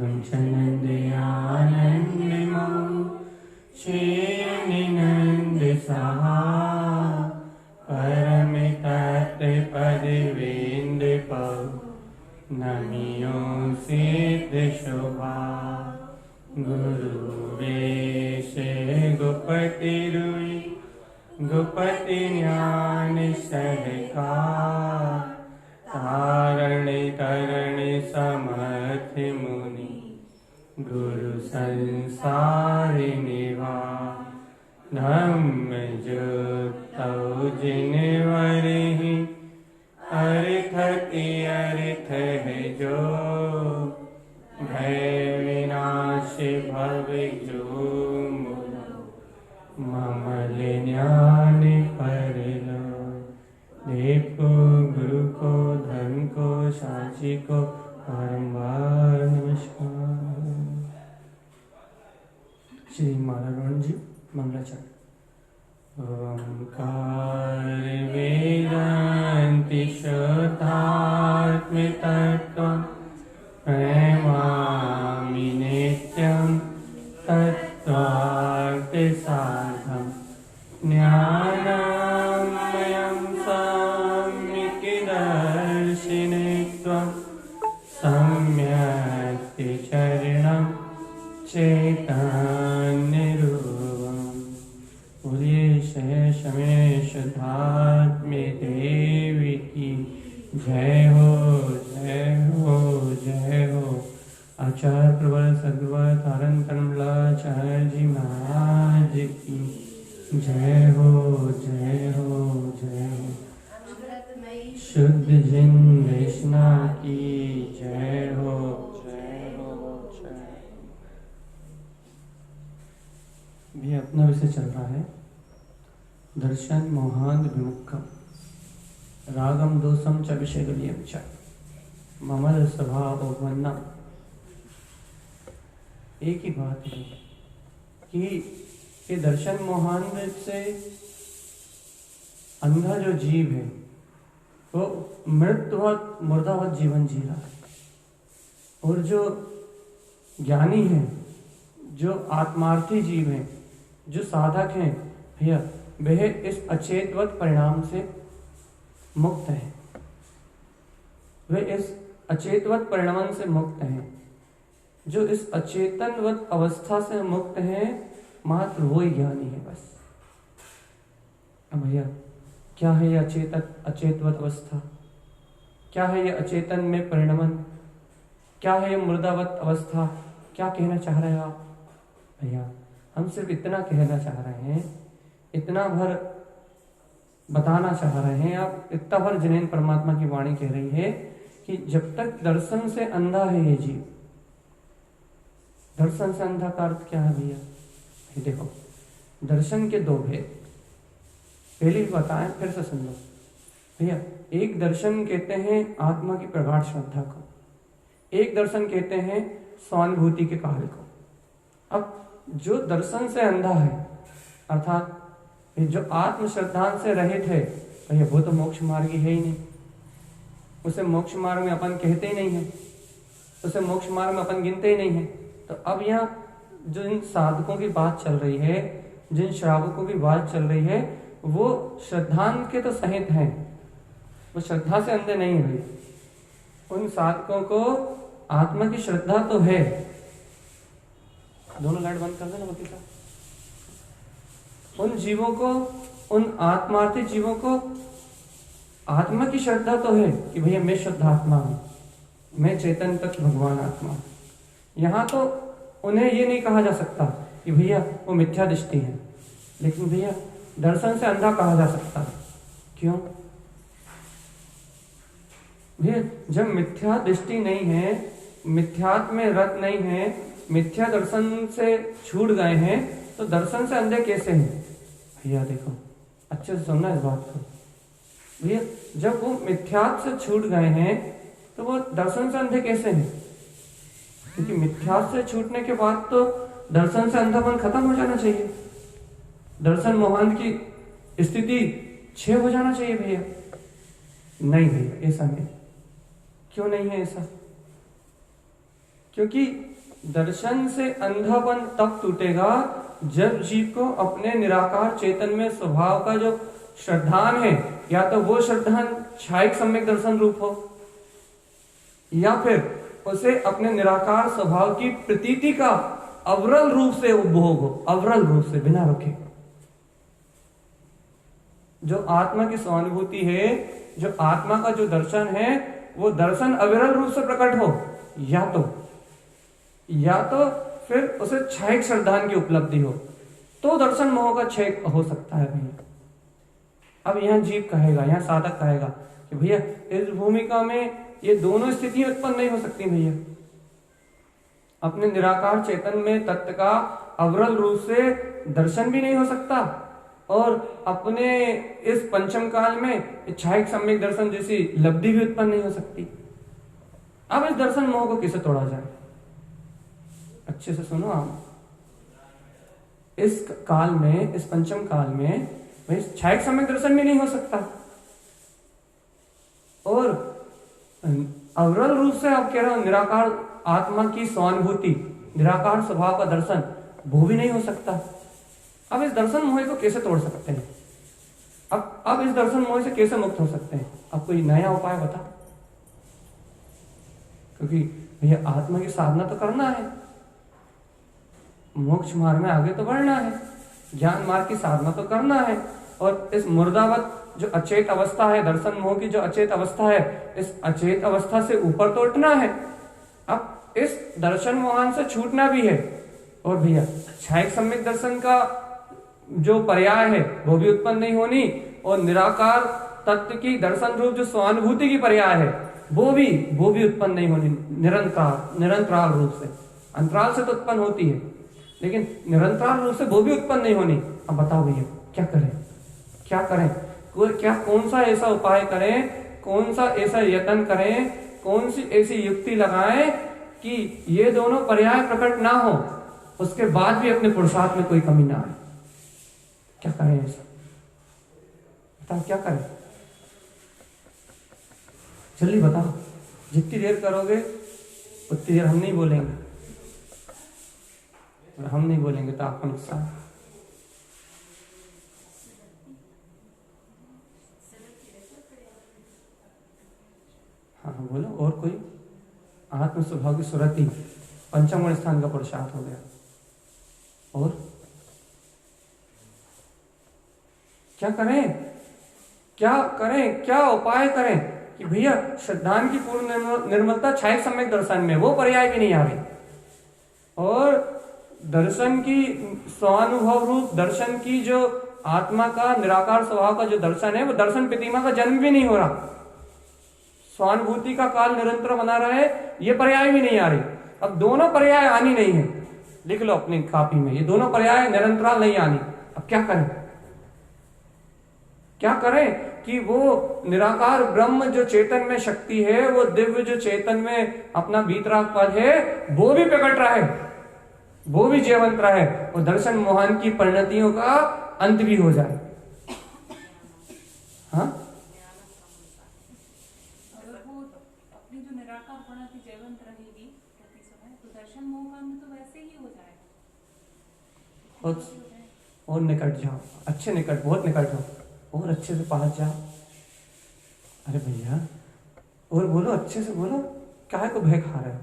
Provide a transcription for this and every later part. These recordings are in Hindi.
नंदयानंदमो श्रीयनिनंद सहा परमितत् पदवेंद पौ नमियो सिद्ध शोभा गुरु वेश गुपति रुई गुपति ज्ञान सरकार तारण तरण समर्थ मुनि गुरु संसार निवास धम्म जुक्तौ जिनवरहि अर्थ की अर्थ है जो भय विनाश भव जो ममल ज्ञान पर लो देव गुरु को धर्म को साक्षी को बारंबार नमस्कार। श्री मालारण जी मंगलाचरण। ओंकार वेदांति शुद्धात्म तत्त्वं प्रेमामि नित्यं तत्त्वार्थ साधं ज्ञानमयं सम्यक् दर्शिनत्वं सम्यक् चरणं चैतन्यरूपं बोलिए शेष में शुद्धात्म देवी की जय हो जय हो जय हो। आचार्य प्रबल सद्गुरु तारण तनमलाचार्य जी महाराज की जय हो जय हो जय हो। शुद्ध जिन वैष्णव की जय हो जय हो जय। भी अपना विषय चल रहा है दर्शन मोहांध विमुक्खम रागम दोषम च विषयगलियम च ममल स्वभाव वन्नम। एक ही बात है कि ये दर्शन मोहांध से अंधा जो जीव है वो मृतवत मुर्दावत जीवन जी रहा है, और जो ज्ञानी है, जो आत्मार्थी जीव है, जो साधक हैं भैया, वह इस अचेतवत परिणाम से मुक्त है। वे इस अचेतवत परिणाम से मुक्त हैं। जो इस अचेतनवत अवस्था से मुक्त हैं मात्र वो ही ज्ञानी है बस। अब भैया क्या है ये अचेतवत अवस्था? क्या है ये अचेतन में परिणमन? क्या है ये मुर्दावत अवस्था? क्या कहना चाह रहे हैं आप? भैया हम सिर्फ इतना कहना चाह रहे हैं, इतना भर बताना चाह रहे हैं, आप इतना भर जिनेन परमात्मा की वाणी कह रही है कि जब तक दर्शन से अंधा है ये जीव। दर्शन से अंधा का अर्थ क्या है भैया? देखो दर्शन के दो भेद पहले भी बताएं, फिर से सुन लो भैया। एक दर्शन कहते हैं आत्मा की प्रगाढ़ श्रद्धा को, एक दर्शन कहते हैं स्वानुभूति के कार्य को। अब जो दर्शन से अंधा है अर्थात जो आत्म श्रद्धा से रहित है भैया, वो तो मोक्ष मार्गी है ही नहीं। उसे मोक्ष मार्ग में अपन कहते ही नहीं है, उसे मोक्ष मार्ग में अपन गिनते ही नहीं है। तो अब यहाँ जो इन साधकों की बात चल रही है, जिन श्रावकों की बात चल रही है, वो श्रद्धान के तो सहित हैं, वो श्रद्धा से अंधे नहीं हुए। उन साधकों को आत्मा की श्रद्धा तो है। दोनों लाइट बंद कर देना बल्कि साहब। उन जीवों को, उन आत्मार्थी जीवों को आत्मा की श्रद्धा तो है कि भैया मैं शुद्ध आत्मा हूं, मैं चेतन तत्व भगवान आत्मा हूं। यहां तो उन्हें ये नहीं कहा जा सकता कि भैया वो मिथ्या दृष्टि है, लेकिन भैया दर्शन से अंधा कहा जा सकता है। क्यों भैया? जब मिथ्या दृष्टि नहीं है, मिथ्यात्व में रत नहीं है, मिथ्या दर्शन से छूट गए हैं, तो दर्शन से अंधे कैसे हैं भैया? देखो अच्छे से सुनना इस बात को भैया। जब वो मिथ्यात्व से छूट गए हैं तो वो दर्शन से अंधे कैसे हैं? क्योंकि मिथ्यात्व से छूटने के बाद तो दर्शन से अंधापन खत्म हो जाना चाहिए, दर्शन मोहांध की स्थिति क्षय हो जाना चाहिए भैया। नहीं भैया ऐसा नहीं। क्यों नहीं है ऐसा? क्योंकि दर्शन से अंधापन तब टूटेगा जब जीव को अपने निराकार चेतन में स्वभाव का जो श्रद्धान है, या तो वो श्रद्धान छायिक सम्यक दर्शन रूप हो, या फिर उसे अपने निराकार स्वभाव की प्रतीति का अवरल रूप से उपभोग हो, अवरल रूप से बिना रुके। जो आत्मा की स्वानुभूति है, जो आत्मा का जो दर्शन है, वो दर्शन अविरल रूप से प्रकट हो, या तो फिर उसे छायिक श्रद्धान की उपलब्धि हो, तो दर्शन मोह का क्षय हो सकता है भैया। अब यहां जीव कहेगा, यहां साधक कहेगा कि भैया इस भूमिका में ये दोनों स्थितियां उत्पन्न नहीं हो सकती भैया। अपने निराकार चेतन में तत्व का अवरल रूप से दर्शन भी नहीं हो सकता, और अपने इस पंचम काल में छायिक सम्यक दर्शन जैसी लब्धि भी उत्पन्न नहीं हो सकती। अब इस दर्शन मोह को कैसे तोड़ा जाए? अच्छे से सुनो आप। इस काल में, इस पंचम काल में भाई छायिक सम्यक दर्शन भी नहीं हो सकता, और अवरल रूप से आप कह रहे हो निराकार आत्मा की स्वानुभूति, निराकार स्वभाव का दर्शन, वो भी नहीं हो सकता। अब इस दर्शन मोह को कैसे तोड़ सकते हैं? अब इस दर्शन मोह से कैसे मुक्त हो सकते हैं? अब कोई नया उपाय बता, क्योंकि भैया आत्मा की साधना तो करना है, मोक्ष मार्ग में आगे तो बढ़ना है, ज्ञान मार्ग की साधना तो करना है, और इस मुर्दावत जो अचेत अवस्था है, दर्शन मोह की जो अचेत अवस्था है, इस अचेत अवस्था से ऊपर तो उठना है। अब इस दर्शन मोहन से छूटना भी है, और भैया छायिक सम्यक दर्शन का जो पर्याय है वो भी उत्पन्न नहीं होनी, और निराकार तत्व की दर्शन रूप जो स्वानुभूति की पर्याय है वो भी उत्पन्न नहीं होनी निरंतराल रूप से। अंतराल से तो उत्पन्न होती है, लेकिन निरंतराल रूप से वो भी उत्पन्न नहीं होनी। अब बताओ भैया क्या करें, क्या करें? कौन सा ऐसा उपाय करें, कौन सा ऐसा यत्न करें, कौन सी ऐसी युक्ति लगाएं कि ये दोनों पर्याय प्रकट ना हो, उसके बाद भी अपने पुरुषार्थ में कोई कमी ना आए? क्या करें ऐसा? बताओ क्या करें? जल्दी बताओ। जितनी देर करोगे उतनी देर हम नहीं बोलेंगे, और हम नहीं बोलेंगे तो आपका नुकसान। हाँ बोलो। और कोई? आत्म स्वभाव की सुरति पंचम गुण स्थान का पुरुषार्थ हो गया। और क्या करें, क्या करें, क्या उपाय करें कि भैया श्रद्धान की पूर्ण निर्मलता छायिक सम्यक दर्शन में वो पर्याय भी नहीं आ रही, और दर्शन की स्वानुभव रूप दर्शन की जो आत्मा का निराकार स्वभाव का जो दर्शन है, वो दर्शन प्रतिमा का जन्म भी नहीं हो रहा, स्वानुभूति का काल निरंतर बना रहे, ये पर्याय भी नहीं आ रही। अब दोनों पर्याय आनी नहीं है, लिख लो अपनी कॉपी में, ये दोनों पर्याय निरंतराल नहीं आनी। अब क्या करें, क्या करें कि वो निराकार ब्रह्म जो चेतन में शक्ति है, वो दिव्य जो चेतन में अपना भीतराग पद है, वो भी प्रकट रहे, वो भी जीवंत रहे, और दर्शन मोहन की परिणतियों का अंत भी हो जाए। हाँ, अगर वो अपनी जो निराकार परिणति जीवंत रहेगी प्रति समय, तो दर्शन मोह का अंत तो वैसे ही हो जाएगा। और निकट जाओ, अच्छे निकट, बहुत निकट हो, और अच्छे से पहुंच जाओ। अरे भैया और बोलो, अच्छे से बोलो, काहे को भय खा रहे हो?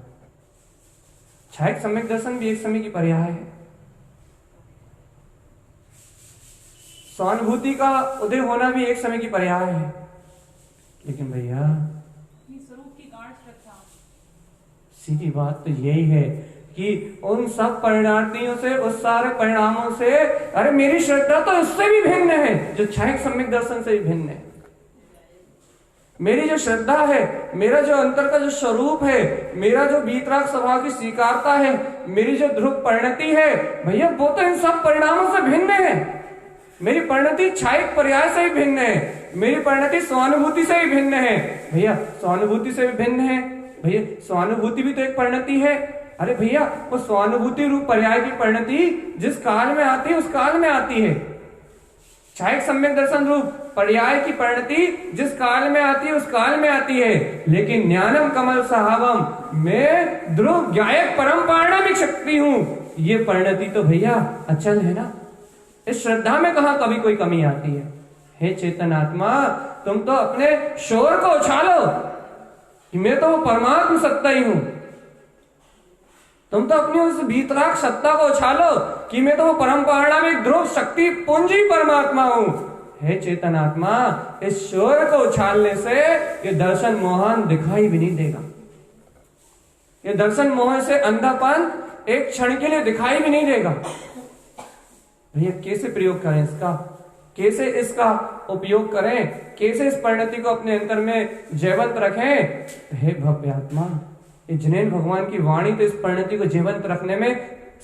छायिक सम्यक दर्शन भी एक समय की पर्याय है, स्वानुभूति का उदय होना भी एक समय की पर्याय है, लेकिन भैया स्वरूप की गाढ़ श्रद्धा, सीधी बात तो यही है कि उन सब परिणार्थियों से, उस सारे परिणामों से, अरे मेरी श्रद्धा तो उससे भी भिन्न है, जो छायिक सम्यक दर्शन से भी भिन्न है। मेरी जो श्रद्धा है, मेरा जो अंतर का जो स्वरूप है, मेरा जो बीतराग स्वभाव की स्वीकारता है, मेरी जो ध्रुव परिणति है, भैया वो तो इन सब परिणामों से भिन्न है। मेरी परिणति छायिक पर्याय से भी भिन्न है, मेरी परिणति स्वानुभूति से भी भिन्न है। भैया स्वानुभूति से भी भिन्न है, भैया स्वानुभूति भी तो एक परिणति है। अरे भैया वो स्वानुभूति रूप पर्याय की परिणति जिस काल में आती है, उस काल में आती है। छायिक सम्यक दर्शन रूप पर्याय की परिणति जिस काल में आती है उस काल में आती है, लेकिन ज्ञानम कमल साहबम, मैं ध्रुव गायक परम पारणमिक शक्ति हूं, ये परिणति तो भैया अचल है ना। इस श्रद्धा में कहां कभी कोई कमी आती है। हे चेतन आत्मा, तुम तो अपने शोर को उछालो कि मैं तो वो परमात्म सत्ता ही हूं। तुम तो अपनी उस भीतराग सत्ता को उछालो कि मैं तो वो परम पारणमिक ध्रुव शक्ति पुंजी परमात्मा हूं। हे चेतन आत्मा, इस शोर को उछालने से ये दर्शन मोहन दिखाई भी नहीं देगा। ये दर्शन मोहन से अंधापन एक क्षण के लिए दिखाई भी नहीं देगा। भैया कैसे प्रयोग करें इसका, कैसे इसका उपयोग करें, कैसे इस परिणति को अपने अंतर में जयवंत रखें। हे भव्य आत्मा, ये जिनेन्द्र भगवान की वाणी तो इस परिणति को जीवंत रखने में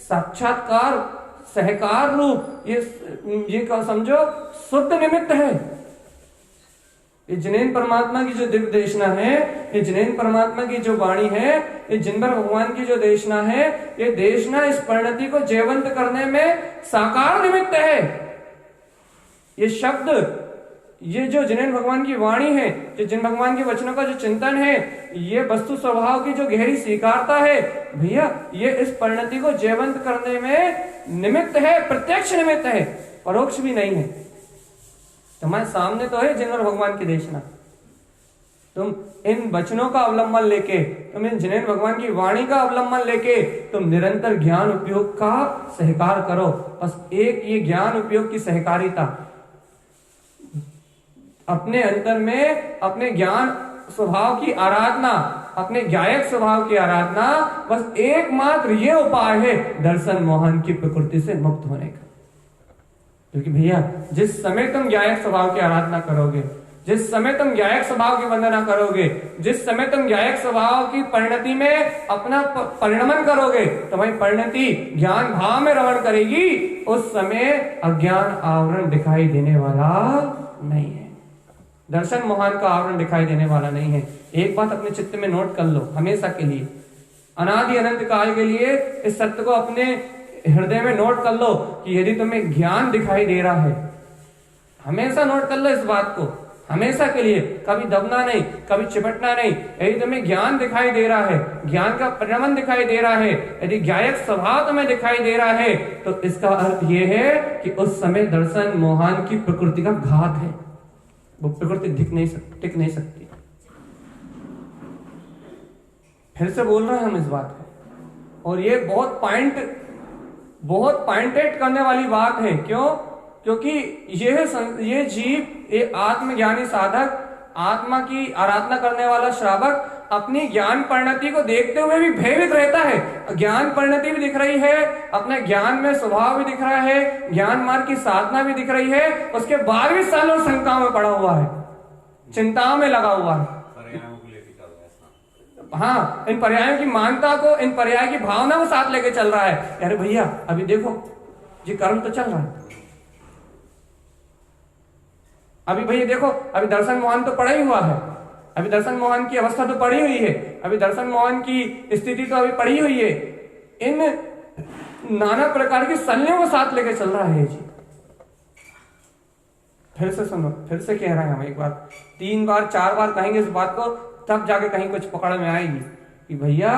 साक्षात्कार सहकार रूप ये समझो शुद्ध निमित्त है। ये जिनेन्द्र परमात्मा की जो दिव्य देशना है, ये जिनेन्द्र परमात्मा की जो वाणी है, ये जिनवर भगवान की जो देशना है, ये देशना इस परिणति को जीवंत करने में साकार निमित्त है। ये शब्द, ये जो जिनेन्द्र भगवान की वाणी है, जो जिन भगवान के वचनों का जो चिंतन है, ये वस्तु स्वभाव की जो गहरी स्वीकारता है, भैया ये इस परिणति को जीवंत करने में निमित्त है, प्रत्यक्ष निमित्त है, परोक्ष भी नहीं है। तुम्हारे सामने तो है जिनेन्द्र भगवान की देशना। तुम इन वचनों का अवलंबन लेके, तुम इन जिनेन्द्र भगवान की वाणी का अवलंबन लेके तुम निरंतर ज्ञान उपयोग का सहकार करो। बस एक ये ज्ञान उपयोग की सहकारिता अपने अंतर में, अपने ज्ञान स्वभाव की आराधना, अपने गायक स्वभाव की आराधना, बस एकमात्र ये उपाय है दर्शन मोहन की प्रकृति से मुक्त होने का। क्योंकि भैया जिस समय तुम गायक स्वभाव की आराधना करोगे, जिस समय तुम गायक स्वभाव की वंदना करोगे, जिस समय तुम गायक स्वभाव की परिणति में अपना परिणमन करोगे, तुम्हारी परिणति ज्ञान भाव में रमण करेगी, उस समय अज्ञान आवरण दिखाई देने वाला नहीं है, दर्शन मोहन का आवरण दिखाई देने वाला नहीं है। एक बात अपने चित्त में नोट कर लो हमेशा के लिए, अनादि अनंत काल के लिए इस सत्य को अपने हृदय में नोट कर लो कि यदि तुम्हें ज्ञान दिखाई दे रहा है, हमेशा नोट कर लो इस बात को, हमेशा के लिए, कभी दबना नहीं, कभी चिपटना नहीं। यदि तुम्हें ज्ञान दिखाई दे रहा है, ज्ञान का परिणमन दिखाई दे रहा है, यदि गायक स्वभाव तुम्हें दिखाई दे रहा है, तो इसका अर्थ यह है कि उस समय दर्शन मोहन की प्रकृति का घात है, वो प्रकृति टिक नहीं सकती। फिर से बोल रहे हैं हम इस बात को, और ये बहुत पॉइंटेड करने वाली बात है। क्यों? क्योंकि ये जीव, ये आत्मज्ञानी साधक, आत्मा की आराधना करने वाला श्रावक अपनी ज्ञान परिणति को देखते हुए भी भयभीत रहता है। ज्ञान परिणति भी दिख रही है, अपने ज्ञान में स्वभाव भी दिख रहा है, ज्ञान मार्ग की साधना भी दिख रही है, उसके बाद भी सालों शंकाओं में पड़ा हुआ है, चिंताओं में लगा हुआ है। हाँ, इन पर्यायों की मानता को, इन पर्याय की भावना को साथ लेके चल रहा है। अरे भैया अभी देखो जी कर्म तो चल रहा है, अभी भैया देखो अभी दर्शन मोहन तो पड़ा ही हुआ है, अभी दर्शन मोहन की अवस्था तो पड़ी हुई है, अभी दर्शन मोहन की स्थिति तो अभी पड़ी हुई है। इन नाना प्रकार की सन्नियों को साथ लेके चल रहा है जी। फिर से सुनो, फिर से कह रहे हैं हम, एक बार 3 बार 4 बार कहेंगे इस बात को, तब जाके कहीं कुछ पकड़ में आएगी कि भैया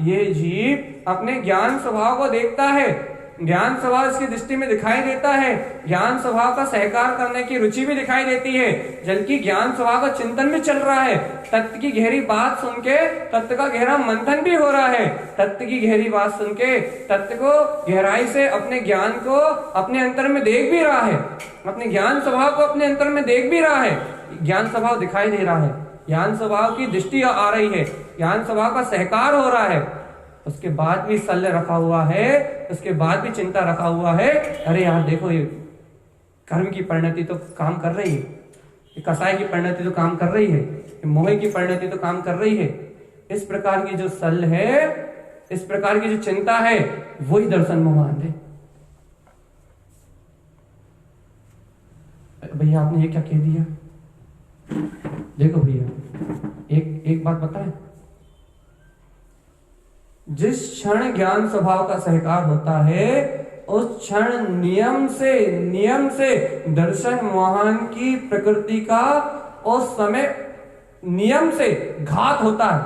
ये जीव अपने ज्ञान स्वभाव को देखता है, ज्ञान स्वभाव इसकी दृष्टि में दिखाई देता है, ज्ञान स्वभाव का सहकार करने की रुचि भी दिखाई देती है, जबकि ज्ञान स्वभाव का चिंतन भी चल रहा है, तत्व की गहरी बात सुन के तत्व का गहरा मंथन भी हो रहा है, तत्व की गहरी बात सुन के तत्व को गहराई से अपने ज्ञान को अपने अंतर में देख भी रहा है, अपने ज्ञान स्वभाव को अपने अंतर में देख भी रहा है, ज्ञान स्वभाव दिखाई दे रहा है, ज्ञान स्वभाव की दृष्टि आ रही है, ज्ञान स्वभाव का सहकार हो रहा है, उसके बाद भी शल्य रखा हुआ है, उसके बाद भी चिंता रखा हुआ है। अरे यार देखो ये कर्म की परिणति तो काम कर रही है, ये कसाय की परिणति तो काम कर रही है, ये मोह की परिणति तो काम कर रही है। इस प्रकार की जो शल्य है, इस प्रकार की जो चिंता है, वही दर्शन मोहन है। भैया आपने ये क्या कह दिया? देखो भैया एक बात बताएं, जिस क्षण ज्ञान स्वभाव का सहकार होता है, उस क्षण नियम से दर्शन मोहन की प्रकृति का उस समय नियम से घात होता है,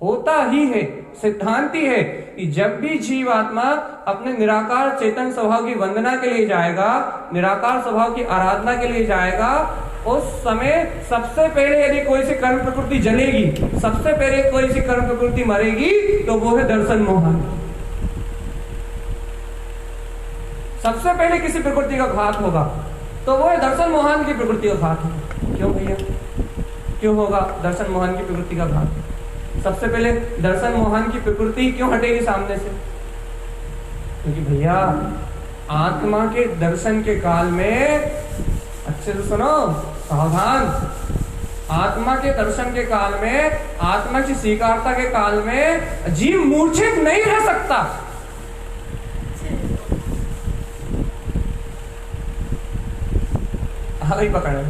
होता ही है। सिद्धांत ही है कि जब भी जीवात्मा अपने निराकार चेतन स्वभाव की वंदना के लिए जाएगा, निराकार स्वभाव की आराधना के लिए जाएगा, उस समय सबसे पहले यदि कोई सी कर्म प्रकृति जलेगी, सबसे पहले कोई सी कर्म प्रकृति मरेगी, तो वो है दर्शन मोहन। सबसे पहले किसी प्रकृति का घात होगा तो वो है दर्शन मोहन की प्रकृति का घात होगा। क्यों भैया, क्यों होगा दर्शन मोहन की प्रकृति का घात? सबसे पहले दर्शन मोहन की प्रकृति क्यों हटेगी सामने से? क्योंकि भैया आत्मा के दर्शन के काल में, अच्छे से सुनो, सावधान, आत्मा के दर्शन के काल में, आत्मा की स्वीकारता के काल में जीव मूर्छित नहीं रह सकता। ही पकड़े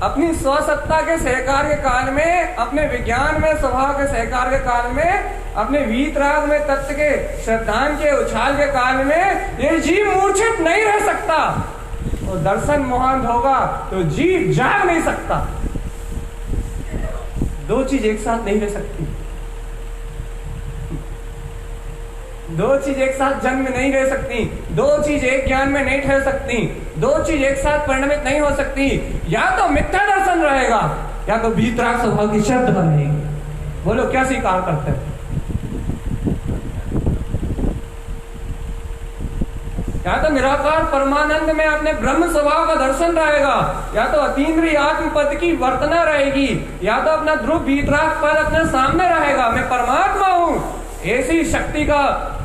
अपनी स्वसत्ता के सहकार के काल में, अपने विज्ञान में स्वभाव के सहकार के काल में, अपने वीतराग में तत्व के श्रद्धान के उछाल के काल में ये जीव मूर्छित नहीं रह सकता। और दर्शन मोहन होगा तो जीव जाग नहीं सकता। दो चीज एक साथ नहीं रह सकती, दो चीज एक साथ जन्म में नहीं रह सकती, दो चीज एक ज्ञान में नहीं ठहर सकती, दो चीज एक साथ परिणमित नहीं हो सकती। या तो मिथ्या दर्शन रहेगा या तो वीतराग स्वभाव की श्रद्धा रहेगी। बोलो क्या स्वीकार करते हैं? या तो निराकार परमानंद में अपने ब्रह्म स्वभाव का दर्शन रहेगा, या तो अतीन्द्रिय आत्म पद की वर्तना रहेगी, या तो अपना ध्रुव वीतराग पद अपने सामने रहेगा, मैं परमात्मा हूं। ऐसी शक्ति का,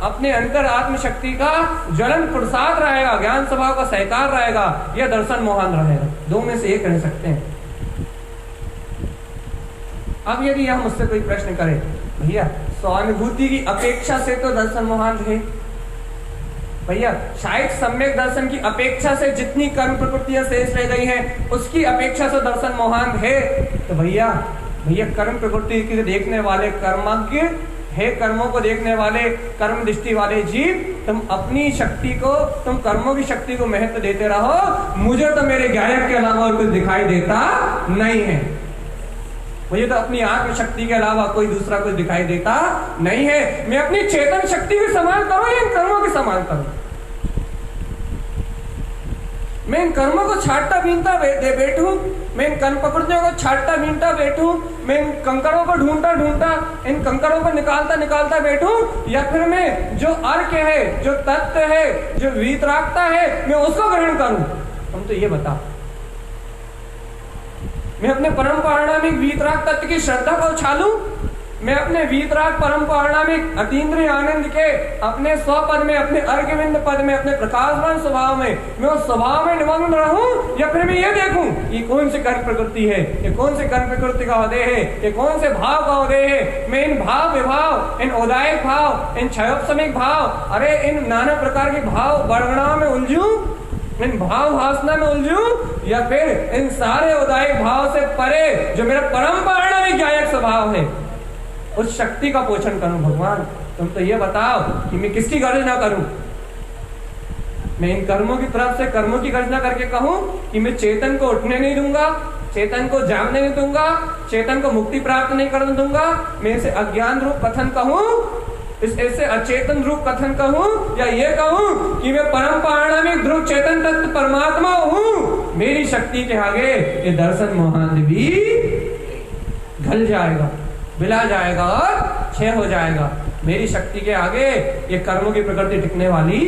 अपने अंतर आत्म शक्ति का ज्वलन पुरुषार्थ रहेगा, ज्ञान स्वभाव का सहकार रहेगा, यह दर्शन मोहन रहेगा। दो में से एक रह सकते हैं। अब यदि यह मुझसे कोई प्रश्न करे, भैया स्वानुभूति की अपेक्षा से तो दर्शन मोहन है, भैया शायद सम्यक दर्शन की अपेक्षा से जितनी कर्म प्रकृतियां शेष रह गई हैं उसकी अपेक्षा से दर्शन मोहन है, तो भैया कर्म प्रकृति के देखने वाले कर्मज्ञ है, कर्मों को देखने वाले कर्म दृष्टि वाले जीव, तुम अपनी शक्ति को, तुम कर्मों की शक्ति को महत्व देते रहो। मुझे तो मेरे गायक के अलावा और कुछ दिखाई देता नहीं है, मुझे तो अपनी आत्म शक्ति के अलावा कोई दूसरा कुछ दिखाई देता नहीं है। मैं अपनी चेतन शक्ति के समान करूं या इन कर्मों के समान करूं? मैं इन कर्मों को छाटता बीनता बैठूं, मैं इन कर्म प्रकृतियों को छाटता बीनता बैठूं, मैं इन कंकड़ों को ढूंढता इन कंकड़ों को निकालता बैठूं, या फिर मैं जो अर्क है, जो तत्व है, जो वीतरागता है, मैं उसको ग्रहण करूं? हम तो ये बता, मैं अपने परम पारणामिक वीतराग तत्व की श्रद्धा को उछालूं, मैं अपने वीतराग परम पारणामिक अतीन्द्रिय आनंद के अपने स्वपद में, अपने अर्घविंद पद में, अपने प्रकाशवान स्वभाव में, मैं उस स्वभाव में निमग्न रहूं, या फिर मैं ये देखूं ये कौन सी कर्म प्रकृति है, ये कौन से कर्म प्रकृति का उदय है, ये कौन से भाव का उदय है। मैं इन भाव विभाव, इन उदायक भाव, इन क्षयोपशमिक भाव, अरे इन नाना प्रकार के भाव वर्णना में उलझूं, इन भाव वासना में उलझूं, या फिर इन सारे उदायक भाव से परे जो मेरा परम पारणामिक गायक स्वभाव है उस शक्ति का पोषण करूं। भगवान तुम तो ये बताओ कि मैं किसकी गर्जना करूं? मैं इन कर्मों की तरफ से कर्मों की गर्जना करके कहूं कि मैं चेतन को उठने नहीं दूंगा, चेतन को जागने नहीं दूंगा, चेतन को मुक्ति प्राप्त नहीं करने दूंगा, मैं इसे अज्ञान रूप कथन कहूं, इस ऐसे अचेतन रूप कथन कहूं, या ये कहूं कि मैं परम पारणामिक ध्रुव चेतन तत्व परमात्मा हूं? मेरी शक्ति के आगे ये दर्शन मोहन भी घल जाएगा, बिला जाएगा और क्षय हो जाएगा। मेरी शक्ति के आगे ये कर्मों की प्रकृति टिकने वाली।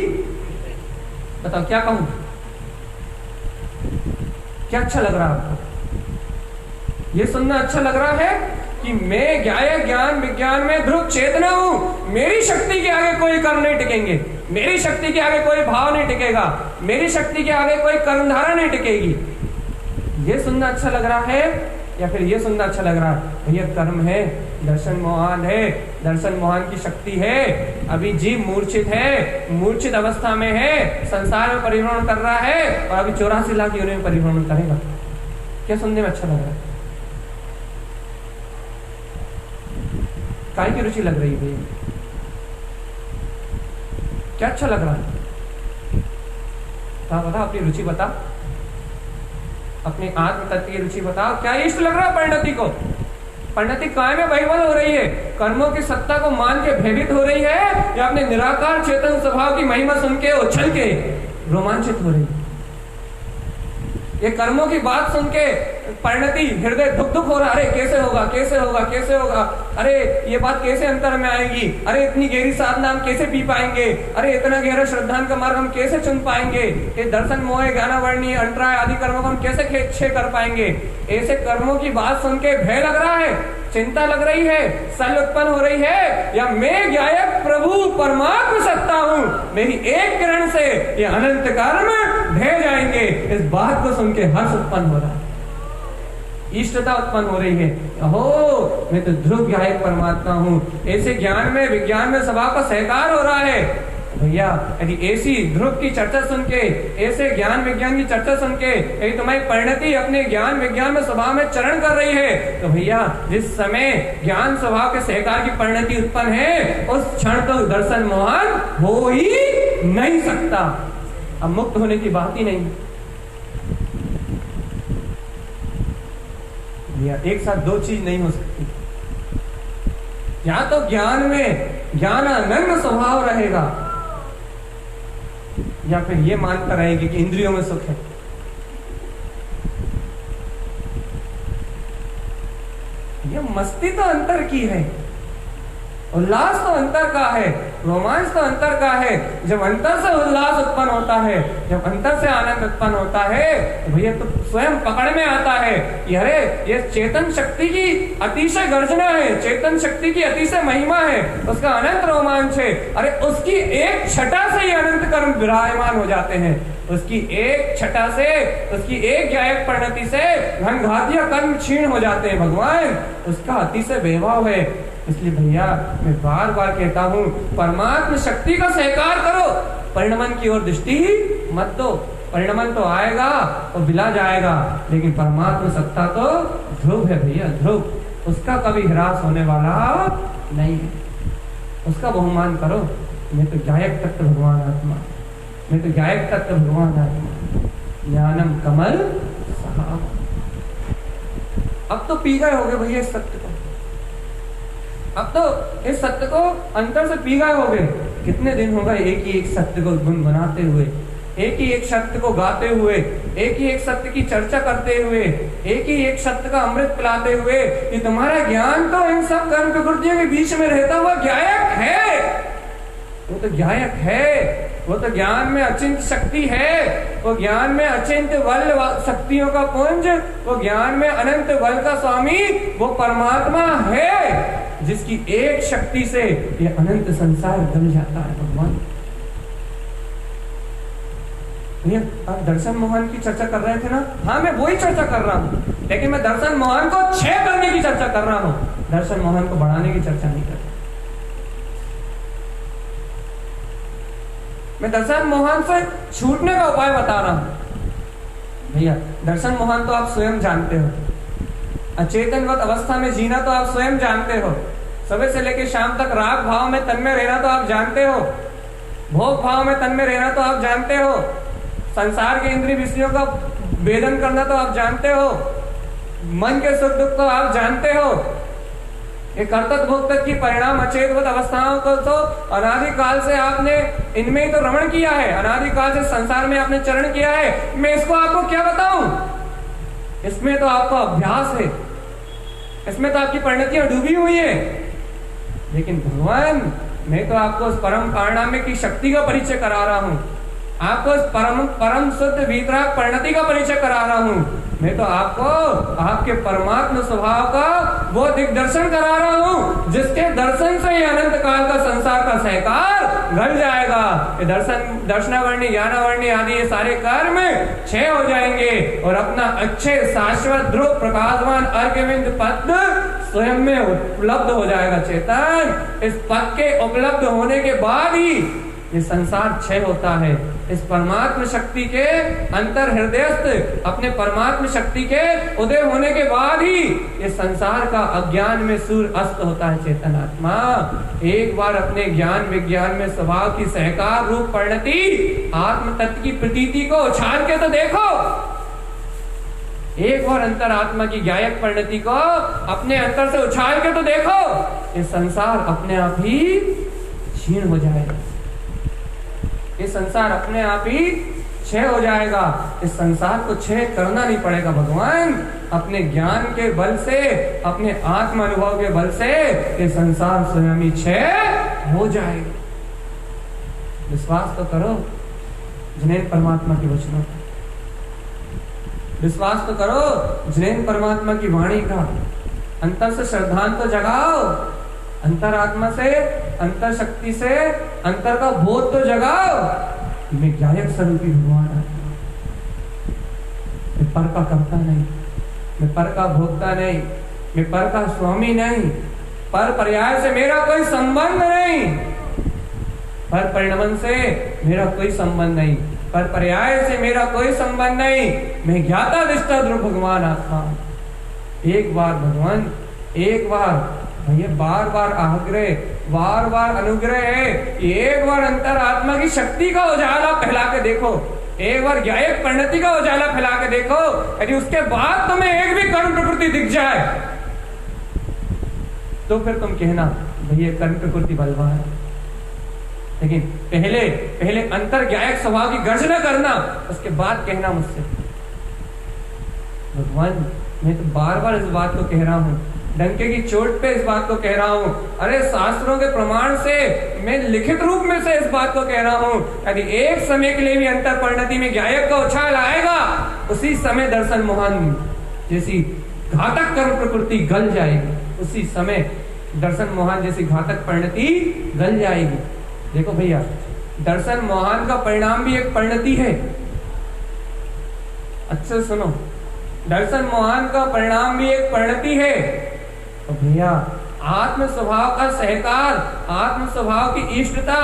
बताओ क्या कहूं? क्या अच्छा लग रहा है आपको? ये सुनना अच्छा लग रहा है कि मैं ज्ञान विज्ञान में ध्रुव चेतना हूं, मेरी शक्ति के आगे कोई कर्म नहीं टिकेंगे, मेरी शक्ति के आगे कोई भाव नहीं टिकेगा, मेरी शक्ति के आगे कोई कर्मधारा नहीं टिकेगी। ये सुनना अच्छा लग रहा है या फिर ये सुनना अच्छा लग रहा है? भैया कर्म है, दर्शन मोहन है, दर्शन मोहन की शक्ति है। अभी जीव मूर्छित है, मूर्छित अवस्था में है, संसार में परिभ्रमण कर रहा है और अभी 84 लाख योनि में परिभ्रमण करेगा। क्या सुनने में अच्छा लग रहा है? काय की रुचि लग रही है भैया? क्या अच्छा लग रहा है? बता अपनी रुचि बता, अपने आत्म तत्व की रुचि बताओ। क्या इष्ट लग रहा है परिणति को? परिणति काय में बहिवल हो रही है? कर्मों की सत्ता को मान के भयभीत हो रही है, या अपने निराकार चेतन स्वभाव की महिमा सुन के उछल के रोमांचित हो रही है? ये कर्मों की बात सुन के परिणति हृदय धुक धुक हो रहा, अरे कैसे होगा, कैसे होगा, कैसे होगा, अरे ये बात कैसे अंतर में आएगी, अरे इतनी गहरी साधना हम कैसे पी पाएंगे, अरे इतना गहरा श्रद्धान का मार्ग हम कैसे चुन पाएंगे, ये दर्शन मोह ज्ञानावरणी अंतराय आदि कर्मों को हम कैसे क्षय कर पाएंगे? ऐसे कर्मों की बात सुन के भय लग रहा है, चिंता लग रही है, सल उत्पन्न हो रही है, या मैं गायक प्रभु परमात्मा सत्ता हूं, मेरी एक किरण से ये अनंत कर्म ढह जाएंगे, इस बात को सुन के हर्ष उत्पन्न हो रहा है, इष्टता उत्पन्न हो रही है। अहो मैं तो ध्रुव गायक परमात्मा हूं। ऐसे ज्ञान में विज्ञान में सभा का सहकार हो रहा है भैया। यदि ऐसी ध्रुव की चर्चा सुन के, ऐसे ज्ञान विज्ञान की चर्चा सुन के यदि तुम्हारी परिणति अपने ज्ञान विज्ञान में स्वभाव में चरण कर रही है, तो भैया जिस समय ज्ञान स्वभाव के सहकार की परिणति उत्पन्न है, उस क्षण तो दर्शन मोहन हो ही नहीं सकता। अब मुक्त होने की बात ही नहीं भैया। एक साथ दो चीज नहीं हो सकती, या तो ज्ञान में ज्ञानानंद स्वभाव रहेगा, या फिर ये मानता रहेगी कि इंद्रियों में सुख है। ये मस्ती तो अंतर की है, उल्लास तो अंतर का है, रोमांच तो अंतर का है। जब अंतर से उल्लास उत्पन्न होता है, जब अंतर से आनंद उत्पन्न होता है, तो भैया तो स्वयं पकड़ में आता है कि अरे ये चेतन शक्ति की अतिशय गर्जना है, चेतन शक्ति की अतिशय महिमा है, उसका अनंत रोमांच है। अरे उसकी एक छटा से ही अनंत कर्म विराजमान हो जाते हैं, उसकी एक छटा से, उसकी एक गायक परिणति से घनघातीय कर्म क्षीण हो जाते हैं भगवान, उसका अतिशय वैभव है। इसलिए भैया मैं बार बार कहता हूं, परमात्मा शक्ति का सहकार करो, परिणमन की ओर दृष्टि मत दो। परिणमन तो आएगा और बिला जाएगा, लेकिन परमात्मा सत्ता तो ध्रुव है भैया, ध्रुव, उसका कभी ह्रास होने वाला नहीं है। उसका बहुमान करो। मैं तो गायक तत्व भगवान आत्मा, मैं तो गायक तत्व भगवान आत्मा, ज्ञानम कमल साहब। अब तो पी गए हो गए भैया इस सत्य को, अब तो इस सत्य को अंतर से पी गए हो गए। कितने दिन हो गए एक ही एक सत्य को गुनगुनाते हुए, एक ही एक सत्य को गाते हुए, एक ही एक सत्य की चर्चा करते हुए, एक ही एक सत्य का अमृत पिलाते हुए कि तुम्हारा ज्ञान तो इन सब कर्म प्रकृतियों के बीच में रहता हुआ गायक है। वो तो गायक है, वो तो ज्ञान में अचिंत शक्ति है, वो ज्ञान में अचिंत बल शक्तियों का पुंज, वो ज्ञान में अनंत बल का स्वामी, वो परमात्मा है जिसकी एक शक्ति से ये अनंत संसार गल जाता है भगवान। आप दर्शन मोहन की चर्चा कर रहे थे ना? हाँ मैं वही चर्चा कर रहा हूँ, लेकिन मैं दर्शन मोहन को क्षय करने की चर्चा कर रहा हूँ, दर्शन मोहन को बढ़ाने की चर्चा नहीं कर रहा। मैं दर्शन मोहन से छूटने का उपाय बता रहा हूं भैया। दर्शन मोहन तो आप स्वयं जानते हो, अचेतनवत अवस्था में जीना तो आप स्वयं जानते हो, सुबह से लेकर शाम तक राग भाव में तन्मय रहना तो आप जानते हो, भोग भाव में तन्मय रहना तो आप जानते हो, संसार के इंद्रिय विषयों का वेदन करना तो आप जानते हो, मन के सुख दुख तो आप जानते हो। ये कर्तव्य भोक्तव्य की परिणाम अचेतवत अवस्थाओं को तो अनादिकाल से आपने इनमें ही तो रमण किया है, अनादिकाल से संसार में आपने चरण किया है। मैं इसको आपको क्या बताऊं? इसमें तो आपका अभ्यास है, इसमें तो आपकी परिणतियां डूबी हुई है। लेकिन भगवान, मैं तो आपको उस परम पारणाम्य की शक्ति का परिचय करा रहा हूं, आपको उस परम शुद्ध वीतराग परिणति का परिचय करा रहा हूं। मैं तो आपको आपके परमात्मा स्वभाव का वो दिग्दर्शन करा रहा हूं, जिसके दर्शन से ही अनंत काल का संसार का सहकार गल जाएगा। ये दर्शनावरणी ज्ञानावरणी आदि ये सारे कर्म क्षय हो जाएंगे और अपना अच्छे शाश्वत ध्रुव प्रकाशवान अर्घविंद पद स्वयं में उपलब्ध हो जाएगा। चेतन, इस पद के उपलब्ध होने के बाद ही ये संसार क्षय होता है। इस परमात्म शक्ति के अंतर हृदयस्थ अपने परमात्म शक्ति के उदय होने के बाद ही ये संसार का अज्ञान में सूर्य अस्त होता है। चेतन आत्मा एक बार अपने ज्ञान विज्ञान में स्वभाव की सहकार रूप परिणति आत्म तत्व की प्रतीति को उछाल के तो देखो। एक बार अंतर आत्मा की गायक परिणति को अपने अंतर से उछाल के तो देखो। ये संसार अपने आप ही क्षीण हो जाएगा। ये संसार अपने आप ही क्षय हो जाएगा। इस संसार को क्षय करना नहीं पड़ेगा। भगवान अपने ज्ञान के बल से अपने आत्म अनुभव के बल से ये संसार स्वयं ही क्षय हो जाएगा। विश्वास तो करो जिन्हें परमात्मा की वचनों का, विश्वास तो करो जिन्हें परमात्मा की वाणी का। अंतर से श्रद्धांत तो जगाओ, अंतर आत्मा से अंतर शक्ति से अंतर का बोध तो जगाओ। मैं गायक स्वरूपी भगवान आत्मा, मैं पर का करता नहीं, मैं पर का भोगता नहीं, मैं पर का स्वामी नहीं, पर पर्याय से मेरा कोई संबंध नहीं, पर परिणमन से मेरा कोई संबंध नहीं, पर पर्याय से मेरा कोई संबंध नहीं। मैं ज्ञाता दृष्टा ध्रुव भगवान आत्मा। एक बार भगवान, एक बार ये बार बार आग्रह, बार बार अनुग्रह है। एक बार अंतर आत्मा की शक्ति का उजाला फैला के देखो, एक बार गायक परिणति का उजाला फैला के देखो। यदि उसके बाद तुम्हें एक भी कर्म प्रकृति दिख जाए तो फिर तुम कहना भैया कर्म प्रकृति बलवान है। लेकिन पहले अंतर गायक स्वभाव की गर्जना करना, उसके बाद कहना मुझसे भगवान मैं तो बार बार इस बात को कह रहा हूं, डंके की चोट पे इस बात को कह रहा हूं, अरे शास्त्रों के प्रमाण से मैं लिखित रूप में से इस बात को कह रहा हूं। यदि एक समय के लिए भी अंतर परिणति में गायक का उछाल आएगा, उसी समय दर्शन मोहन जैसी घातक कर्म प्रकृति गल जाएगी। उसी समय दर्शन मोहन जैसी घातक परिणति गल जाएगी। देखो भैया, दर्शन मोहन का परिणाम भी एक परिणति है। अच्छा सुनो, दर्शन मोहन का परिणाम भी एक परिणति है। तो भैया आत्म स्वभाव का सहकार, आत्म स्वभाव की इष्टता,